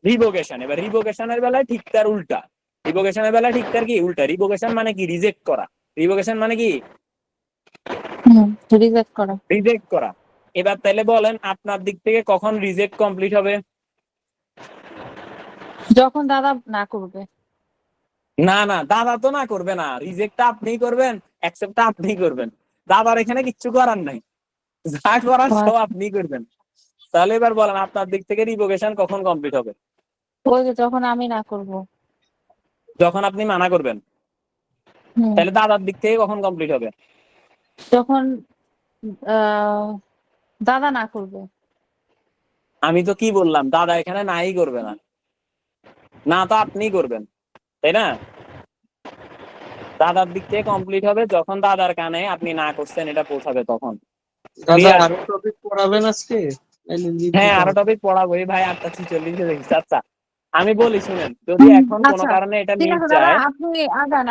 রিভোকেশন। এবার রিভোকেশনের বেলায় ঠিক তার উল্টা। রিভোকেশনের বেলায় ঠিক তার কি উল্টা। রিভোকেশন মানে কি? রিজেক্ট করা। রিভোকেশন মানে কি? হুম রিজেক্ট করা। রিজেক্ট করা। এবার তাইলে বলেন আপনার দিক থেকে কখন রিজেক্ট কমপ্লিট হবে? যখন দাদা না করবে। না না, দাদা তো না করবে না, রিজেক্টটা আপনিই করবেন, অ্যাকসেপ্টটা আপনিই করবেন। দাদার এখানে কিচ্ছু করার নাই, যা করার সব আপনিই করবেন। তাহলে এবার বলেন আপনার দিক থেকে রিভোকেশন কখন কমপ্লিট হবে? ওই যে যখন আমি না করব। যখন আপনি মানা করবেন। হুম তাহলে দাদার দিক থেকে কখন কমপ্লিট হবে? যখন আহ দাদা না করবে। আমি তো কি বললাম, দাদা এখানে নাই করবে না, না তো আপনিই করবেন, তাই না? দাদার দিক থেকে কমপ্লিট হবে যখন দাদার কানে আপনি না করছেন এটা পৌঁছাবে তখন। দাদা Clear? আরো টপিক পড়াবেন আজকে? হ্যাঁ আরো টপিক পড়াবো, এই ভাই 8টা 46 দেখছি। আচ্ছা আমি বলি শুনেন, যদি এখন কোনো আচ্ছা কারণে এটা ঠিক মিস আছে দাদা, যায়, আপনি আগান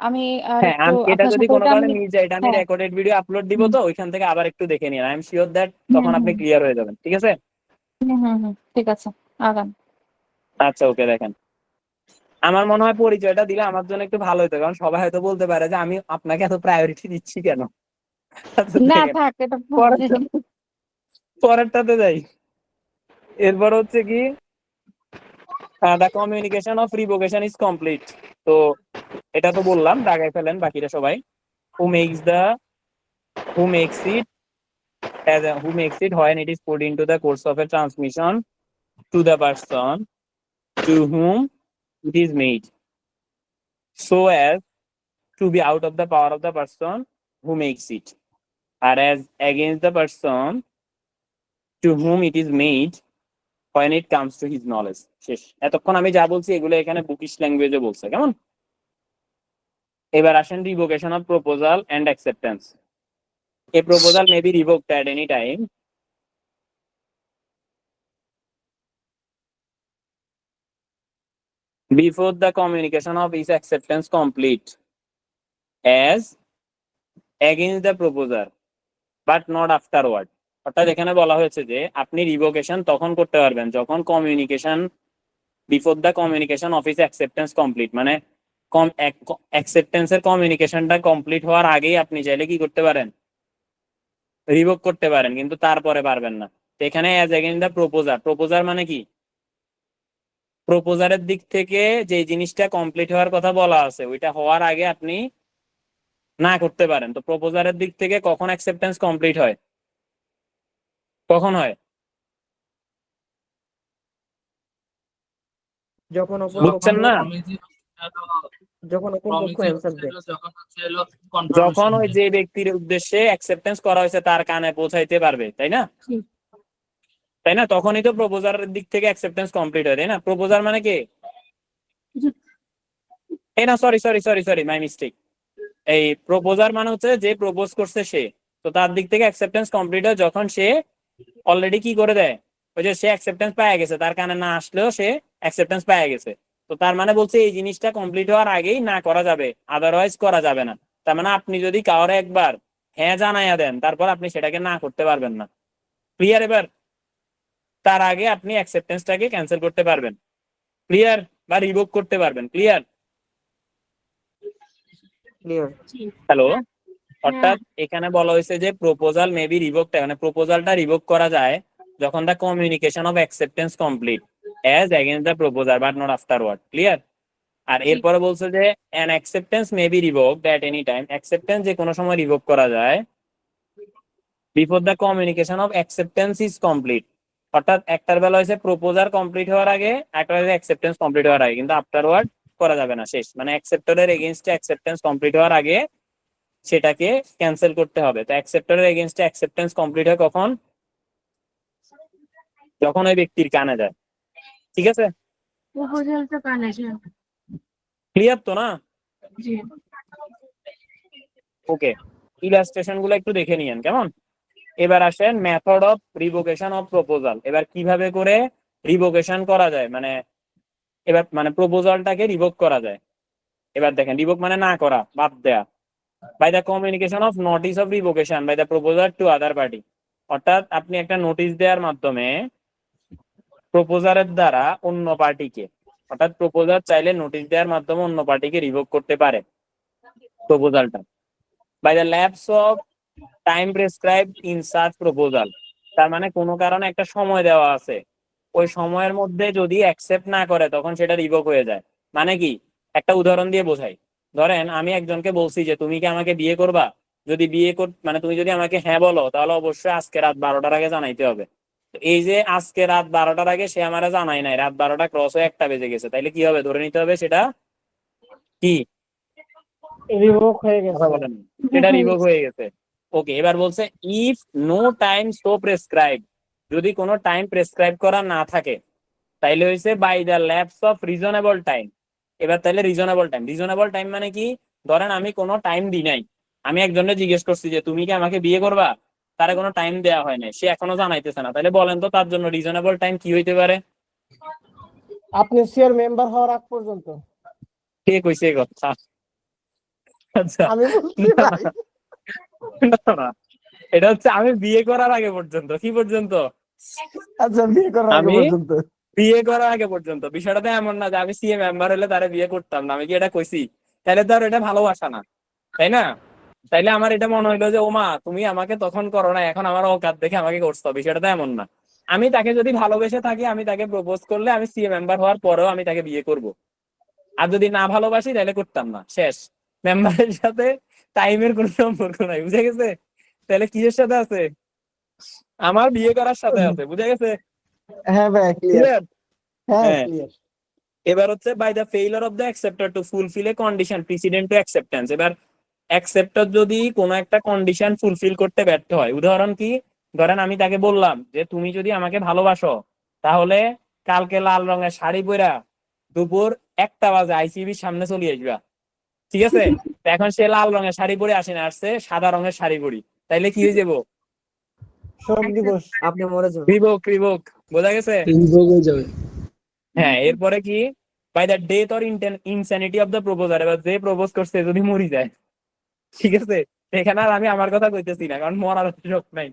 আমি আর হ্যাঁ একটু এটা আপনার যদি সাথে কোনো এটা কারণে আমি মিস যায়, এটা আমি হ্যাঁ রেকর্ডেড ভিডিও আপলোড দিব, হুম তো ওইখান থেকে আবার একটু দেখে নিন। I am sure that hmm তখন আপনি হুম ক্লিয়ার হয়ে যাবেন, ঠিক আছে? ঠিক আছে, আগান। আচ্ছা ওকে, দেখেন আমার মনে হয় পরিচয়টা দিলে আমার জন্য একটু ভালো হতো, কারণ সবাই হয়তো বলতে পারে যে আমি আপনাকে এত প্রায়োরিটি দিচ্ছি কেন। আচ্ছা না দেখেন, থাক, এটা পরেরটা পরেরটাতে যাই। এরপর হচ্ছে কি, the communication of revocation is complete. তো এটা তো বললাম, দাগাই ফেলেন বাকিরা সবাই। Who makes the who makes it who makes it when it is put into the course of a transmission to the person to whom it is made, so as to be out of the power of the person who makes it, or as against the person to whom it is made when it comes to his knowledge. শেষ। এতক্ষণ আমি যা বলছি এগুলো এখানে bookish ল্যাঙ্গুয়েজে বলছে, কেমন? এবার আসেন revocation of proposal and acceptance. A proposal may be revoked at any time before the communication of its acceptance complete, as against the proposer but not afterward. অর্থাৎ এখানে বলা হয়েছে যে আপনি রিভোকেশন তখন করতে পারবেন যখন communication before the communication of is acceptance complete, মানে অ্যাকসেপ্টেন্সের কমিউনিকেশনটা কমপ্লিট হওয়ার আগেই আপনি চাইলে কি করতে পারেন, রিভোক করতে পারেন, কিন্তু তারপরে পারবেন না। এখানে as against the proposer, proposer মানে কি, প্রপোজারের দিক থেকে যে জিনিসটা কমপ্লিট হওয়ার কথা বলা আছে ওইটা হওয়ার আগে আপনি না করতে পারেন। তো প্রপোজারের দিক থেকে কখন অ্যাকসেপ্টেন্স কমপ্লিট হয়, কখন হয়? যখন অপর পক্ষ বুঝছেন না? যখন অপর পক্ষ অ্যান্সার দেয়। যখন হচ্ছে যখন ওই কনফার্মেশন যে ব্যক্তির উদ্দেশ্যে অ্যাকসেপ্টেন্স করা হয়েছে তার কানে পৌঁছাইতে পারবে, তাই না? তাই না, তখনই তো প্রপোজারের দিক থেকে অ্যাকসেপ্টেন্স কমপ্লিট হয়, তাই না? প্রপোজার মানে কি, এই না sorry sorry sorry sorry my mistake, এই প্রপোজার মানে হচ্ছে যে প্রপোজ করছে সে, তো তার দিক থেকে অ্যাকসেপ্টেন্স কমপ্লিট হয় যখন সে অলরেডি কি করে দেয়, ওই যে সে অ্যাকসেপ্টেন্স পাওয়া গেছে, তার কানে না আসলেও সে অ্যাকসেপ্টেন্স পাওয়া গেছে। তো তার মানে বলছে এই জিনিসটা কমপ্লিট হওয়ার আগেই না করা যাবে, আদারওয়াইজ করা যাবে না। তার মানে আপনি যদি কাউরে একবার হ্যাঁ জানাইয়া দেন তারপর আপনি সেটাকে না করতে পারবেন না। ক্লিয়ার? এবার তার আগে আপনি অ্যাকসেপ্টেন্সটাকে ক্যান্সেল করতে পারবেন, ক্লিয়ার, বা রিভোক করতে পারবেন, ক্লিয়ার? ক্লিয়ার। হ্যালো, অর্থাৎ এখানে বলা হয়েছে যে প্রপোজাল মে বি রিভোকড, মানে প্রপোজালটা রিভোক করা যায় যখন the communication of acceptance complete as against the proposer but not afterward, clear? আর এরপরে বলছে যে an acceptance may be revoked at any time, acceptance যে কোনো সময় রিভোক করা যায় before the communication of acceptance is complete. অর্থাৎ একটার বেলা হয়েছে প্রপোজাল কমপ্লিট হওয়ার আগে, একটা হয়েছে অ্যাকসেপ্টেন্স কমপ্লিট হওয়ার আগে, কিন্তু আফটারওয়ার্ড করা যাবে না, শেষ। মানে অ্যাকসেপ্টরের এগেইনস্টে অ্যাকসেপ্টেন্স কমপ্লিট হওয়ার আগে সেটাকে ক্যান্সেল করতে হবে। তো অ্যাকসেপ্টরের এগেইনস্টে অ্যাকসেপ্টেন্স কমপ্লিট হয় কখন, যখন ওই ব্যক্তির কানে যায়, ঠিক আছে? প্রপোজালটা কানে যায়। ক্লিয়ার তো না? জি। ওকে, ইলাস্ট্রেশন গুলো একটু দেখে নিয়েন, কেমন? এবার আসেন method of revocation of proposal. এবার কিভাবে করে রিভোকেশন করা যায়, মানে এবার মানে প্রপোজালটাকে রিভোক করা যায়। এবার দেখেন, রিভোক মানে না করা, বাদ দেয়া। By the communication of notice of revocation by the proposer to other party, অর্থাৎ আপনি একটা নোটিশ দেওয়ার মাধ্যমে প্রপোজারের দ্বারা অন্য পার্টিকে, অর্থাৎ প্রপোজার চাইলে নোটিশ দেওয়ার মাধ্যমে অন্য পার্টিকে রিভোক করতে পারে প্রপোজালটা। By the lapse of time prescribed in such proposal, তার মানে কোনো কারণে একটা সময় দেওয়া আছে, ওই সময়ের মধ্যে যদি অ্যাকসেপ্ট না করে তখন সেটা রিভোক হয়ে যায়। মানে কি, একটা উদাহরণ দিয়ে বোঝাই। ধরেন আমি একজনকে বলছি যে তুমি কি আমাকে বিয়ে করবা, যদি মানে তুমি যদি আমাকে হ্যাঁ বলো তাহলে অবশ্যই আজকে রাত 12টার আগে জানাইতে হবে। তো এই যে আজকে রাত 12টার আগে সে আমারে জানাই নাই, রাত 12টা ক্রস হয়ে 1টা বেজে গেছে, তাইলে কি হবে, ধরে নিতে হবে সেটা কি, রিভোক হয়ে গেছে। কথা বলেন, সেটা রিভোক হয়ে গেছে। ওকে, এবার বলছে if no time so prescribe, যদি কোনো টাইম প্রেসক্রাইব করা না থাকে তাইলে হইছে by the lapse of reasonable time. এবার তাইলে রিজনেবল টাইম, রিজনেবল টাইম মানে কি, ধরেন আমি কোনো টাইম দিই নাই, আমি একজনের জিজ্ঞেস করছি যে তুমি কি আমাকে বিয়ে করবা, তার কোনো টাইম দেওয়া হয় নাই, সে এখনো জানাইতেছে না, তাহলে বলেন তো তার জন্য রিজনেবল টাইম কি হইতে পারে? আপনি সিআর মেম্বার হওয়ার আগ পর্যন্ত। কে কইছে এই কথা? আচ্ছা আমি বলছি না, ভাই। না, না, এটা হচ্ছে আমি বিয়ে করার আগে পর্যন্ত। কি পর্যন্ত? আচ্ছা, বিয়ে করার আগে আমি পর্যন্ত। বিয়ে করার আগে পর্যন্ত। বিষয়টা তো এমন না যে আমি সিএ মেম্বার হলে তারা বিয়ে করতাম না। আমি কি এটা কইছি? তাহলে তো আর এটা ভালোবাসা না, তাই না? তাইলে আমার এটা মনে হইলো যে ওমা তুমি আমাকে তখন করো না, এখন আমার অকাত দেখে আমাকে করছো। বিষয়টা তো এমন না। আমি তাকে যদি ভালোবেসে থাকি, আমি তাকে প্রপোজ করলে আমি সিএ মেম্বার হওয়ার পরেও আমি তাকে বিয়ে করব। আর যদি না ভালোবাসি তাহলে করতাম না, শেষ। মেম্বারের সাথে টাইমের কোনো সম্পর্ক নাই, বুঝে গেছে? তাহলে কিসের সাথে আছে? আমার বিয়ে করার সাথে আছে, বুঝে গেছে? হ্যাঁ ভাই, ক্লিয়ার। Clear? হ্যাঁ, হ্যাঁ। ক্লিয়ার। এবার হচ্ছে by the failure of the acceptor to fulfil a condition precedent to acceptance. এবার অ্যাকসেপ্টর যদি কোনো একটা কন্ডিশন ফুলফিল করতে ব্যর্থ হয়, উদাহরণ কি? ধরেন আমি তাকে বললাম যে তুমি যদি আমাকে ভালোবাসো তাহলে কালকে লাল রঙের শাড়ি পরা দুপুর 1টা বাজে আইসিবির সামনে চলে আসবা, ঠিক আছে? তো এখন সে লাল রঙের শাড়ি পরে আসে না, আসছে সাদা রঙের শাড়ি পরি, তাইলে কি হয়ে যাবো? শোক দিবস। আপনি মরে যাবেন। রিভোক, রিভোক, বোঝা গেছে? ইনভোক হয়ে যাবে। হ্যাঁ, এরপরে কি? By the death or insanity of the proposer. এবার যে প্রপোজ করছে যদি মরি যায়, ঠিক আছে? এখানে আর আমি আমার কথা কইতেছি না, কারণ মরার সুযোগ নাই।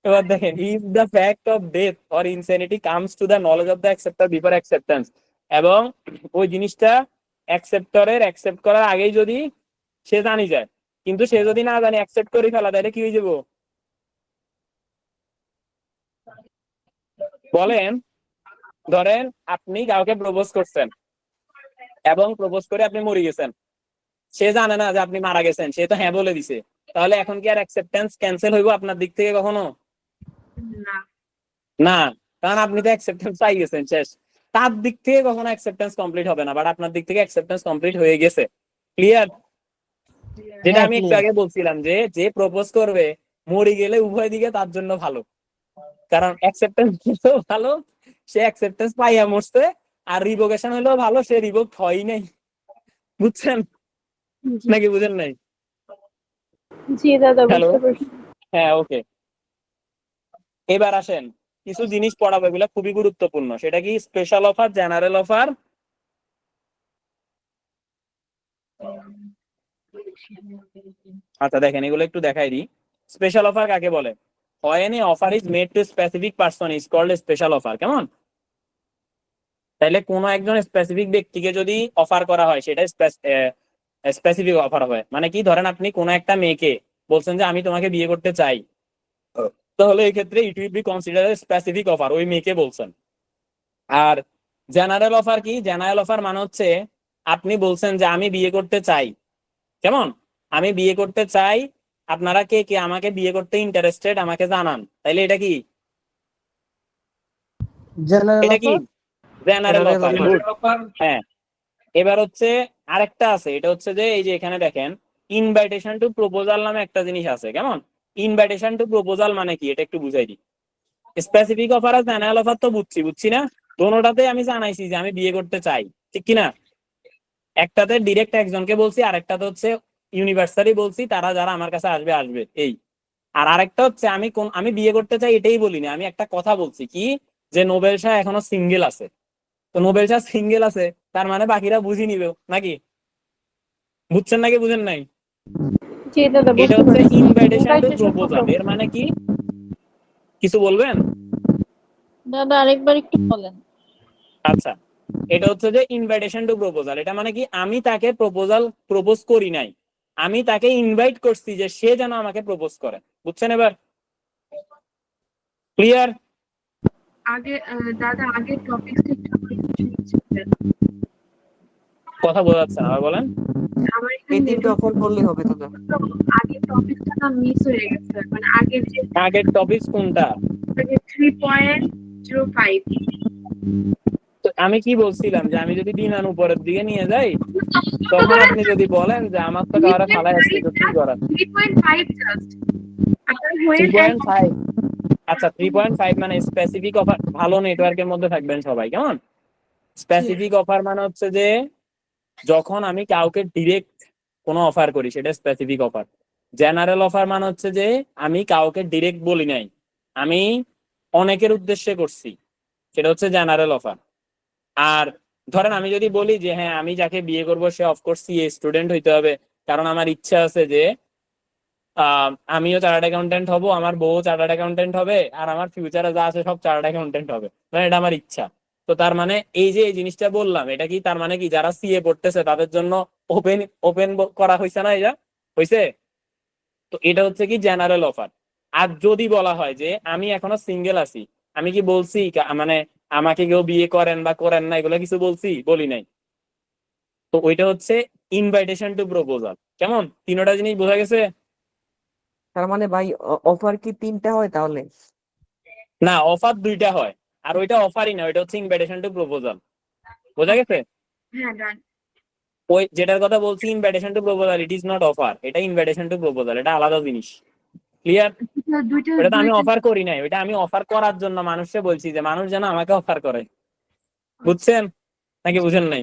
এবার দেখেন, if the fact of death or insanity comes to the knowledge of the acceptor before acceptance, এবং ওই জিনিসটা অ্যাকসেপ্টরের অ্যাকসেপ্ট করার আগেই যদি সে জানি যায়, কিন্তু সে যদি না জানি অ্যাকসেপ্ট করে ফেলা, তাহলে কি হয়ে যাবো? বলেন। ধরেন আপনি কাউকে প্রপোজ করছেন এবং প্রপোজ করে আপনি মরে গেছেন, সে জানে না যে আপনি মারা গেছেন, সে তো হ্যাঁ বলে দিছে, তাহলে এখন কি আর অ্যাকসেপ্টেন্স ক্যান্সেল হইব আপনার দিক থেকে কখনো? না। না, কারণ আপনি তো অ্যাকসেপ্টেন্স পাই গেছেন, শেষ। তার দিক থেকে কখনো অ্যাকসেপ্টেন্স কমপ্লিট হবে না, বাট আপনার দিক থেকে অ্যাকসেপ্টেন্স কমপ্লিট হয়ে গেছে। ক্লিয়ার? যেটা হ্যাঁ, আমি একটু ক্লিয়ার। আগে বলছিলাম যে যে প্রপোজ করবে মরে গেলে উভয় দিকে তার জন্য ভালো, কারণ অ্যাকসেপ্টেন্স দিলেও ভালো, সে অ্যাকসেপ্টেন্স পাইয়া মরছে, আর রিভোকেশন হলেও ভালো, সে রিভোক হয় নাই। বুঝছেন নাকি বুঝেন নাই? জি দাদা, হ্যালো, বুঝতে পারছি। হ্যাঁ, ওকে। এবার আসেন, কিছু জিনিস পড়াবো, এগুলো খুবই গুরুত্বপূর্ণ। সেটা কি? Special offer, general offer. আচ্ছা দেখেন, এগুলো একটু দেখাই দিই। স্পেশাল অফার কাকে বলে? When a offer is made to specific person is called a special offer, কেমন? তাইলে কোনো একজন স্পেসিফিক ব্যক্তিকে যদি অফার করা হয়, সেটা স্পেসিফিক অফার হবে। মানে কি? ধরেন আপনি কোনো একটা মেয়েকে বলছেন যে আমি তোমাকে বিয়ে করতে চাই, তাহলে এই ক্ষেত্রে it will be consider specific offer, ওই মেয়েকে বলছেন। আর জেনারেল অফার কি? জেনারেল অফার মানে হচ্ছে আপনি বলছেন যে আমি বিয়ে করতে চাই, কেমন? আমি বিয়ে করতে চাই, আপনারা কে কে আমাকে বিয়ে করতে ইন্টারেস্টেড আমাকে জানান। তাইলে এটা কি? জেনারেল এটা কি? Offer. General General offer. offer। Good. হ্যাঁ, এবার হচ্ছে আরেকটা আছে, এটা হচ্ছে যে এই যে এখানে দেখেন ইনভাইটেশন টু প্রপোজাল নামে একটা জিনিস আছে, কেমন? ইনভাইটেশন টু প্রপোজাল মানে কি এটা একটু বুঝাই দিই। স্পেসিফিক অফার আর জেনারেল অফার তো বুঝছি না, দোনোটাতে আমি জানাইছি যে আমি বিয়ে করতে চাই, ঠিক কিনা? একটাতে ডিরেক্ট একজনকে বলছি, আরেকটাতে হচ্ছে ইউনিভার্সালি বলছি, তারা যারা আমার কাছে আসবে আসবে, এই। আর আরেকটা হচ্ছে আমি বিয়ে করতে চাই এটাই বলিনি, আমি একটা কথা বলছি কি, যে নোবেল শাহ এখনো সিঙ্গেল আছে। তো নোবেল শাহ সিঙ্গেল আছে, তার মানে বাকিরা বুঝি নিবে নাকি? বুঝছেন নাকি বুঝেন নাই? জি দাদা, এটা বুঝতে হচ্ছে পারছি। Invitation to Invitation to proposal. এর propose। মানে কি? কিছু বলবেন? দাদা আরেকবার একটু বলেন। আচ্ছা, এটা হচ্ছে যে ইনভাইটেশন টু প্রপোজাল। এটা মানে কি? আমি তাকে প্রপোজ করি নাই, আমি তাকে ইনভাইট করছি যে সে যেন আমাকে প্রপোজ করে। বুঝছেন এবার? ক্লিয়ার? আগে দাদা আগের টপিকটা একটু আমাকে বুঝিয়ে কথা বোঝা যাচ্ছে না, আবার বলেন। আমার এই এখানে তিনটা অফার করলেই হবে দাদা। আগের টপিকটা না মিস হয়ে গেছে, মানে আগের যে আগের টপিক কোনটা? 3.05। তো আমি কি বলছিলাম যে আমি যদি বিমান উপরের দিকে নিয়ে যাই, তখন আপনি যদি বলেন যে আমার তো কারো ফালাই আসছে, তো কি করার? 3.5 জাস্ট আপনার হয়ে 3.5। আচ্ছা, 3.5 মানে স্পেসিফিক অফার। ভালো নেটওয়ার্কের মধ্যে থাকবেন সবাই, কেমন? স্পেসিফিক অফার মানে হচ্ছে যে যখন আমি কাউকে ডিরেক্ট কোনো অফার করি, সেটা স্পেসিফিক অফার। জেনারেল অফার মানে হচ্ছে যে আমি কাউকে ডিরেক্ট বলি নাই, আমি অনেকের উদ্দেশ্যে করছি, সেটা হচ্ছে জেনারেল অফার। আর ধরেন আমি যদি বলি যে হ্যাঁ আমি যাকে বিয়ে করবো সে অফকোর্স সিএ স্টুডেন্ট হইতে হবে, কারণ আমার ইচ্ছা আছে যে আমিও চার্টার্ড অ্যাকাউন্টেন্ট হব, আমার বউ চার্টার্ড অ্যাকাউন্টেন্ট হবে, আর আমার ফিউচারে যা আছে সব চার্টার্ড অ্যাকাউন্টেন্ট হবে, মানে এটা আমার ইচ্ছা। তো তার মানে এই যে এই জিনিসটা বললাম, এটা কি তার মানে কি যারা সিএ পড়তেছে তাদের জন্য ওপেন ওপেন করা হয়েছে না? এটা হয়েছে। তো এটা হচ্ছে কি জেনারেল অফার। আর যদি বলা হয় যে আমি এখনো সিঙ্গেল আছি, আমি কি বলছি মানে আমাকে কেউ বিয়ে করেন বা করেন না, এগুলো কিছু বলছি? বলি নাই। তো ওইটা হচ্ছে ইনভাইটেশন টু প্রপোজাল। কেমন, তিনটা জিনিস বোঝা গেছে? তার মানে ভাই অফার কি 3টা হয় তাহলে? না, অফার 2টা হয়, আর ওইটা অফারই না, ওইটা হচ্ছে ইনভাইটেশন টু প্রপোজাল। বোঝা গেছে? হ্যাঁ ডান। ওই যেটার কথা বলছি invitation to proposal, it is not offer, এটা ইনভাইটেশন টু প্রপোজাল, এটা আলাদা জিনিস। ক্লিয়ার? দুইটা ওটা তো আমি দুইটা অফার করি নাই, ওইটা আমি অফার করার জন্য মানুষকে বলছি যে মানুষ যেন আমাকে অফার করে। বুঝছেন নাকি বুঝেন নাই?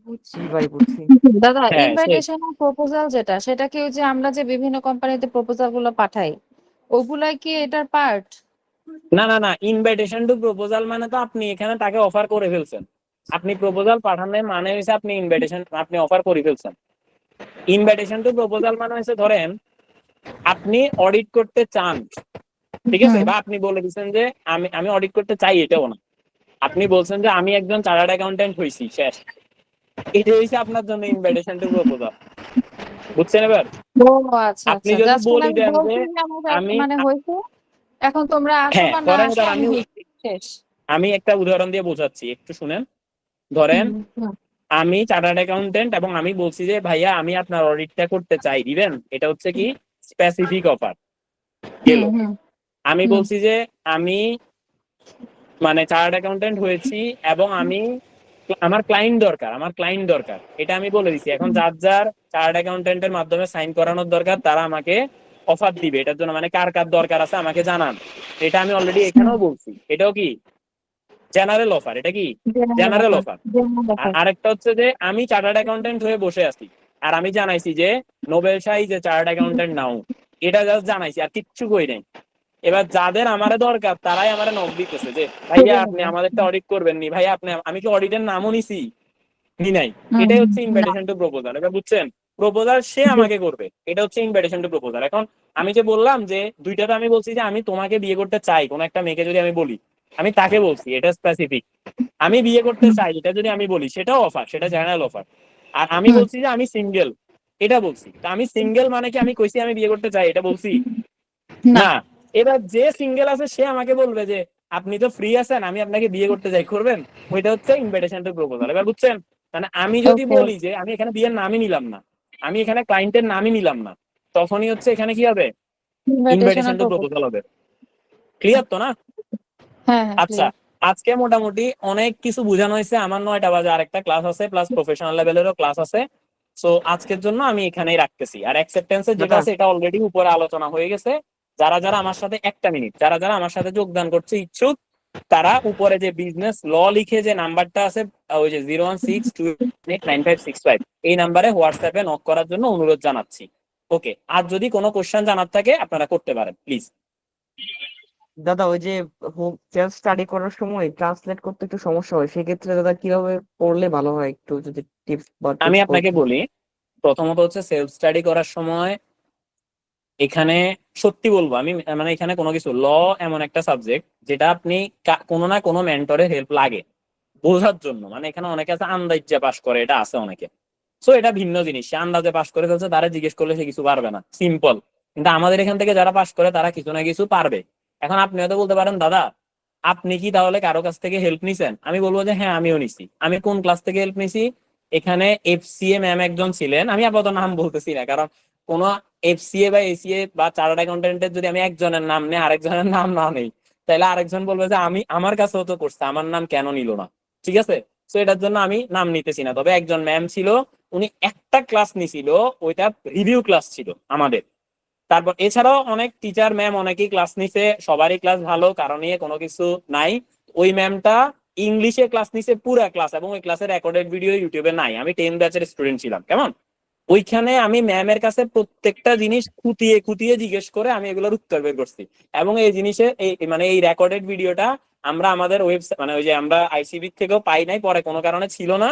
বুঝছি। জি ভাই বুঝছি। দাদা হ্যাঁ, ইনভাইটেশন আর প্রপোজাল যেটা, সেটা কি ওই যে আমরা যে বিভিন্ন কোম্পানিতে প্রপোজাল গুলো পাঠাই, ওগুলাই কি এটার পার্ট? না না না, ইনভাইটেশন টু প্রপোজাল মানে তো আপনি এখানে তাকে অফার করে ফেলছেন। আপনি প্রপোজাল পাঠানোর মানে হচ্ছে আপনি ইনভাইটেশন, আপনি অফার করে ফেলছেন। ইনভাইটেশন টু প্রপোজাল মানে হচ্ছে ধরেন আপনি অডিট করতে চান, ঠিক আছে, বা আপনি বলে দিচ্ছেন যে আমি অডিট করতে চাই, এটাও না, আপনি বলছেন যে আমি একজন চার্টার্ড অ্যাকাউন্টেন্ট হইছি, শেষ। এটা হচ্ছে আপনার জন্য ইনভাইটেশন টু প্রপোজাল। বুঝছেন এবার? ও আচ্ছা আপনি আচ্ছা, যদি জাস্ট বলি আমি দেন যে বলছি যে আমার আমি মানে হয়েছে, এখন তোমরা আসো হ্যাঁ বা না ধরেন আসো, এবার আমি হয়েছি, শেষ। আমি একটা উদাহরণ দিয়ে বোঝাচ্ছি, একটু শুনেন। ধরেন আমি চার্টার্ড অ্যাকাউন্টেন্ট এবং আমি বলছি যে ভাইয়া আমি আপনার অডিটটা করতে চাই, দিবেন? এটা হচ্ছে কি স্পেসিফিক অফার গেল। আমি বলছি যে আমি মানে চার্টার্ড অ্যাকাউন্টেন্ট হয়েছি এবং আমার ক্লায়েন্ট দরকার, আমার ক্লায়েন্ট দরকার, এটা আমি বলে দিছি। এখন যার যার চার্টার্ড অ্যাকাউন্টেন্টের মাধ্যমে সাইন করানোর দরকার তারা আমাকে অফার দিবে, এটার জন্য মানে কার কার দরকার আছে আমাকে জানান। এটা আমি অলরেডি এখানেও বলছি, এটাও কি জেনারেল অফার। এটা কি জেনারেল অফার। আর আরেকটা হচ্ছে যে আমি চার্টার্ড অ্যাকাউন্টেন্ট হয়ে বসে আছি আর আমি জানাইছি যে নোবেল শাহ যে চার্টার্ড অ্যাকাউন্টেন্ট নাও, এটা জাস্ট জানাইছি আর কিচ্ছু কই নাই। এবার যাদের আমারে দরকার তারাই আমারে নক দিতেছে যে ভাইয়া আপনি আমাদেরটা অডিট করবেন নি, ভাইয়া আপনি, আমি কি অডিটের নামও নিছি? নি নাই। এটাই হচ্ছে ইনভাইটেশন টু প্রপোজাল। এবার বুঝছেন? প্রপোজাল সে আমাকে করবে, এটা হচ্ছে ইনভাইটেশন টু প্রপোজাল। এখন আমি যে বললাম যে দুইটাতে আমি বলছি যে আমি তোমাকে বিয়ে করতে চাই, কোন একটা মেয়েকে যদি আমি বলি, আমি তাকে বলছি, এটা স্পেসিফিক। আমি বিয়ে করতে চাই এটা যদি আমি বলি, সেটাও অফার, সেটা জেনারেল অফার। আর আমি বলছি যে আমি সিঙ্গেল, এটা বলছি। তা আমি সিঙ্গেল মানে কি আমি কইছি আমি বিয়ে করতে চাই, এটা বলছি না। এবার যে সিঙ্গেল আছে সে আমাকে বলবে যে আপনি তো ফ্রি আছেন, আমি আপনাকে বিয়ে করতে চাই, করবেন? ওইটা হচ্ছে ইনভাইটেশন টু প্রপোজাল। এবার বুঝছেন? মানে আমি যদি বলি যে আমি এখানে বিয়ের নামই নিলাম না, আমি এখানে ক্লায়েন্টের নামই নিলাম না, তখনই হচ্ছে এখানে কি হবে? ইনভাইটেশন টু প্রপোজাল হবে। ক্লিয়ার তো না? হ্যাঁ আচ্ছা, আজকে মোটামুটি অনেক কিছু বোঝানো হয়েছে। আমার 9টা বাজে আরেকটা ক্লাস আছে, প্লাস প্রফেশনাল লেভেলেরও ক্লাস আছে। সো আজকের জন্য আমি এখানেই রাখতেছি। আর অ্যাকসেপ্টেন্সের যেটা আছে এটা অলরেডি উপরে আলোচনা হয়ে গেছে। যারা যারা আমার সাথে একটা মিনিট, যারা যারা আমার সাথে যোগদান করছে ইচ্ছুক, তারা উপরে যে বিজনেস ল লিখে যে নাম্বারটা আছে, ওই যে 016289565, এই নাম্বারে হোয়াটসঅ্যাপে নক করার জন্য অনুরোধ জানাচ্ছি। ওকে, আর যদি কোনো কোশ্চেন জানার থাকে আপনারা করতে পারেন প্লিজ। দাদা ওই যে সেলফ স্টাডি করার সময় ট্রান্সলেট করতে একটু সমস্যা হয়, সেক্ষেত্রে দাদা কিভাবে পড়লে ভালো হয়, একটু যদি টিপস বা আমি টিপস আপনাকে বলতেন। বলি, প্রথমত হচ্ছে সেলফ স্টাডি করার সময় এখানে সত্যি বলবো আমি, মানে এখানে কোনো কিছু ল এমন একটা সাবজেক্ট যেটা আপনি কোনো না কোনো মেন্টরের হেল্প লাগে বোঝার জন্য। মানে এখানে অনেকে আছে আন্দাজে পাস করে, এটা আছে অনেকে। সো এটা ভিন্ন জিনিস, সে আন্দাজে পাস করে ফেলছে, তারা জিজ্ঞেস করলে সে কিছু পারবে না, সিম্পল। কিন্তু আমাদের এখান থেকে যারা পাস করে তারা কিছু না কিছু পারবে। এখন আপনি হয়তো বলতে পারেন দাদা আপনি কি তাহলে কারো কাছ থেকে হেল্প নিছেন? আমি বলবো যে হ্যাঁ আমিও নিছি। আমি কোন ক্লাস থেকে হেল্প নিছি? এখানে এফসিএ ম্যাম একজন ছিলেন, আমি আপাতত নাম বলতেছি না, কারণ কোন এফসিএ বা এসিএ বা চার্টার্ড অ্যাকাউন্টেন্টের যদি আমি একজনের নাম নেই আরেকজনের নাম না নেই, তাহলে আরেকজন বলবে যে আমি, আমার কাছেও তো করছে, আমার নাম কেন নিল না? ঠিক আছে? তো এটার জন্য আমি নাম নিতেছি না। তবে একজন ম্যাম ছিল, উনি একটা ক্লাস নিছিল, ওইটা রিভিউ ক্লাস ছিল আমাদের। তারপর এছাড়াও অনেক টিচার ম্যাম অনেকেই ক্লাস নিছে, সবারই ক্লাস ভালো, কারণ নিয়ে কোনো কিছু নাই। ওই ম্যামটা ইংলিশে ক্লাস নিছে পুরো ক্লাস, এবং ওই ক্লাসের রেকর্ডেড ভিডিও ইউটিউবে নাই। আমি 10 ব্যাচের স্টুডেন্ট ছিলাম, কেমন? ওইখানে আমি ম্যামের কাছে প্রত্যেকটা জিনিস খুঁটিয়ে খুঁটিয়ে জিজ্ঞেস করে আমি এগুলোর উত্তর বের করছি। এবং এই জিনিসের এই মানে এই রেকর্ডেড ভিডিওটা আমরা আমাদের ওয়েবসাইট মানে ওই যে আমরা আইসিবি থেকেও পাই নাই, পরে কোনো কারণে ছিল না।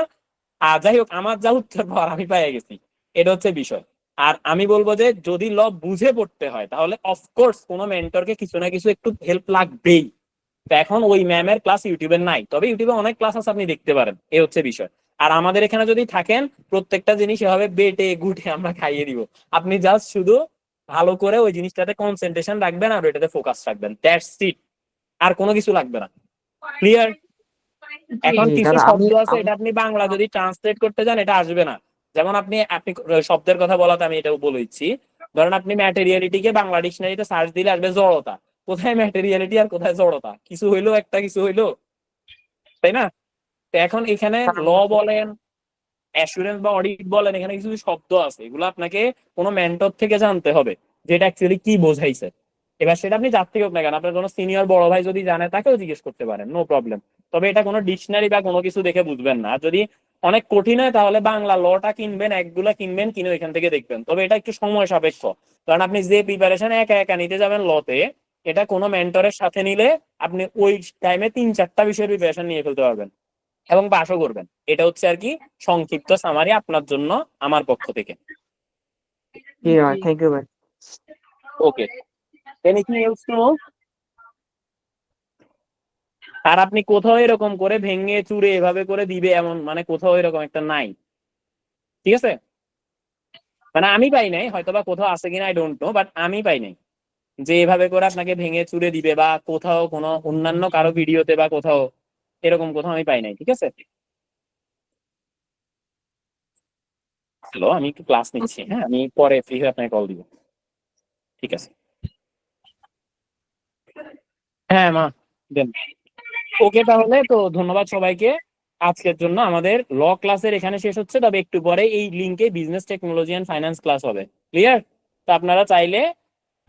আর যাই হোক, আমার যা উত্তর পাওয়ার আমি পেয়ে গেছি, এটা হচ্ছে বিষয়। আর আমি বলবো যে যদি ল বুঝে পড়তে হয় তাহলে অফকোর্স কোনো মেন্টরকে কিছু না কিছু একটু হেল্প লাগবেই। তো এখন ওই ম্যামের ক্লাস ইউটিউবে নাই, তবে ইউটিউবে অনেক ক্লাস আছে, আপনি দেখতে পারেন, এই হচ্ছে বিষয়। আর আমাদের এখানে যদি থাকেন, প্রত্যেকটা জিনিস এভাবে বেটে গুটে আমরা খাইয়ে দিব। আপনি জাস্ট শুধু ভালো করে ওই জিনিসটাতে কনসেন্ট্রেশন রাখবেন আর ওইটাতে ফোকাস রাখবেন, দ্যাটস ইট। আর কোনো কিছু লাগবে না। ক্লিয়ার? এখন জি কিছু দাদা, শব্দ আছে, এটা আপনি বাংলা যদি ট্রান্সলেট করতে যান এটা আসবে না। যেমন আপনি আপনি শব্দের কথা বলাতে আমি এটাও বলে দিচ্ছি। ধরেন আপনি ম্যাটেরিয়ালিটিকে বাংলা ডিকশনারিতে সার্চ দিলে আসবে জড়তা। কোথায় ম্যাটেরিয়ালিটি আর কোথায় জড়তা? কিছু হইলো একটা, কিছু হইলো, তাই না? তো এখন এখানে ল বলেন, অ্যাসুরেন্স বা অডিট বলেন, এখানে কিছু শব্দ আছে, এগুলো আপনাকে কোনো মেন্টর থেকে জানতে হবে যেটা অ্যাকচুয়ালি কি বোঝাইছে। এবার সেটা আপনি যার থেকে হোক না কেন, আপনার কোনো সিনিয়র বড় ভাই যদি জানে তাকেও জিজ্ঞেস করতে পারেন, নো প্রবলেম। তবে এটা কোনো ডিকশনারি বা কোনো কিছু দেখে বুঝবেন না। আর যদি অনেক কঠিন হয় তাহলে বাংলা লটা কিনবেন, একগুলা কিনবেন, কিনে এখান থেকে দেখবেন। তবে এটা একটু সময় সাপেক্ষ, কারণ আপনি যে প্রিপারেশন একা একা নিতে যাবেন লতে, এটা কোনো মেন্টরের সাথে নিলে আপনি ওই টাইমে 3-4টা বিষয়ের প্রিপারেশন নিয়ে ফেলতে পারবেন এবং পাশও করবেন। এটা হচ্ছে আর কি সংক্ষিপ্ত সামারি আপনার জন্য আমার পক্ষ থেকে। জি ভাই, থ্যাংক ইউ ভাই। ওকে, এনিথিং এলস টু নো? আর আপনি কোথাও এরকম করে ভেঙে চুরে এভাবে করে দিবে এমন মানে কোথাও এরকম একটা নাই, ঠিক আছে? মানে আমি পাই নাই, হয়তো বা কোথাও আছে কিনা আই ডোন্ট নো, বাট আমি পাই নাই যে এভাবে করে আপনাকে ভেঙে চুরে দিবে, বা কোথাও কোনো অন্যান্য কারো ভিডিওতে বা কোথাও এরকম কোথাও আমি পাই নাই, ঠিক আছে? হ্যালো, আমি একটু ক্লাস নিচ্ছি, হ্যাঁ, আমি পরে ফ্রি হয়ে আপনাকে কল দিব, ঠিক আছে? হ্যাঁ মা, দেন। ওকে, তাহলে তো ধন্যবাদ সবাইকে। আজকের জন্য আমাদের ল ক্লাসের এখানে শেষ হচ্ছে, তবে একটু পরে এই লিঙ্কে business technology and finance class হবে। ক্লিয়ার? তো আপনারা চাইলে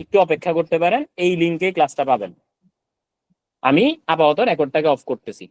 একটু অপেক্ষা করতে পারেন, এই লিঙ্কে ক্লাসটা পাবেন। আমি আপাতত রেকর্ডটাকে অফ করতেছি।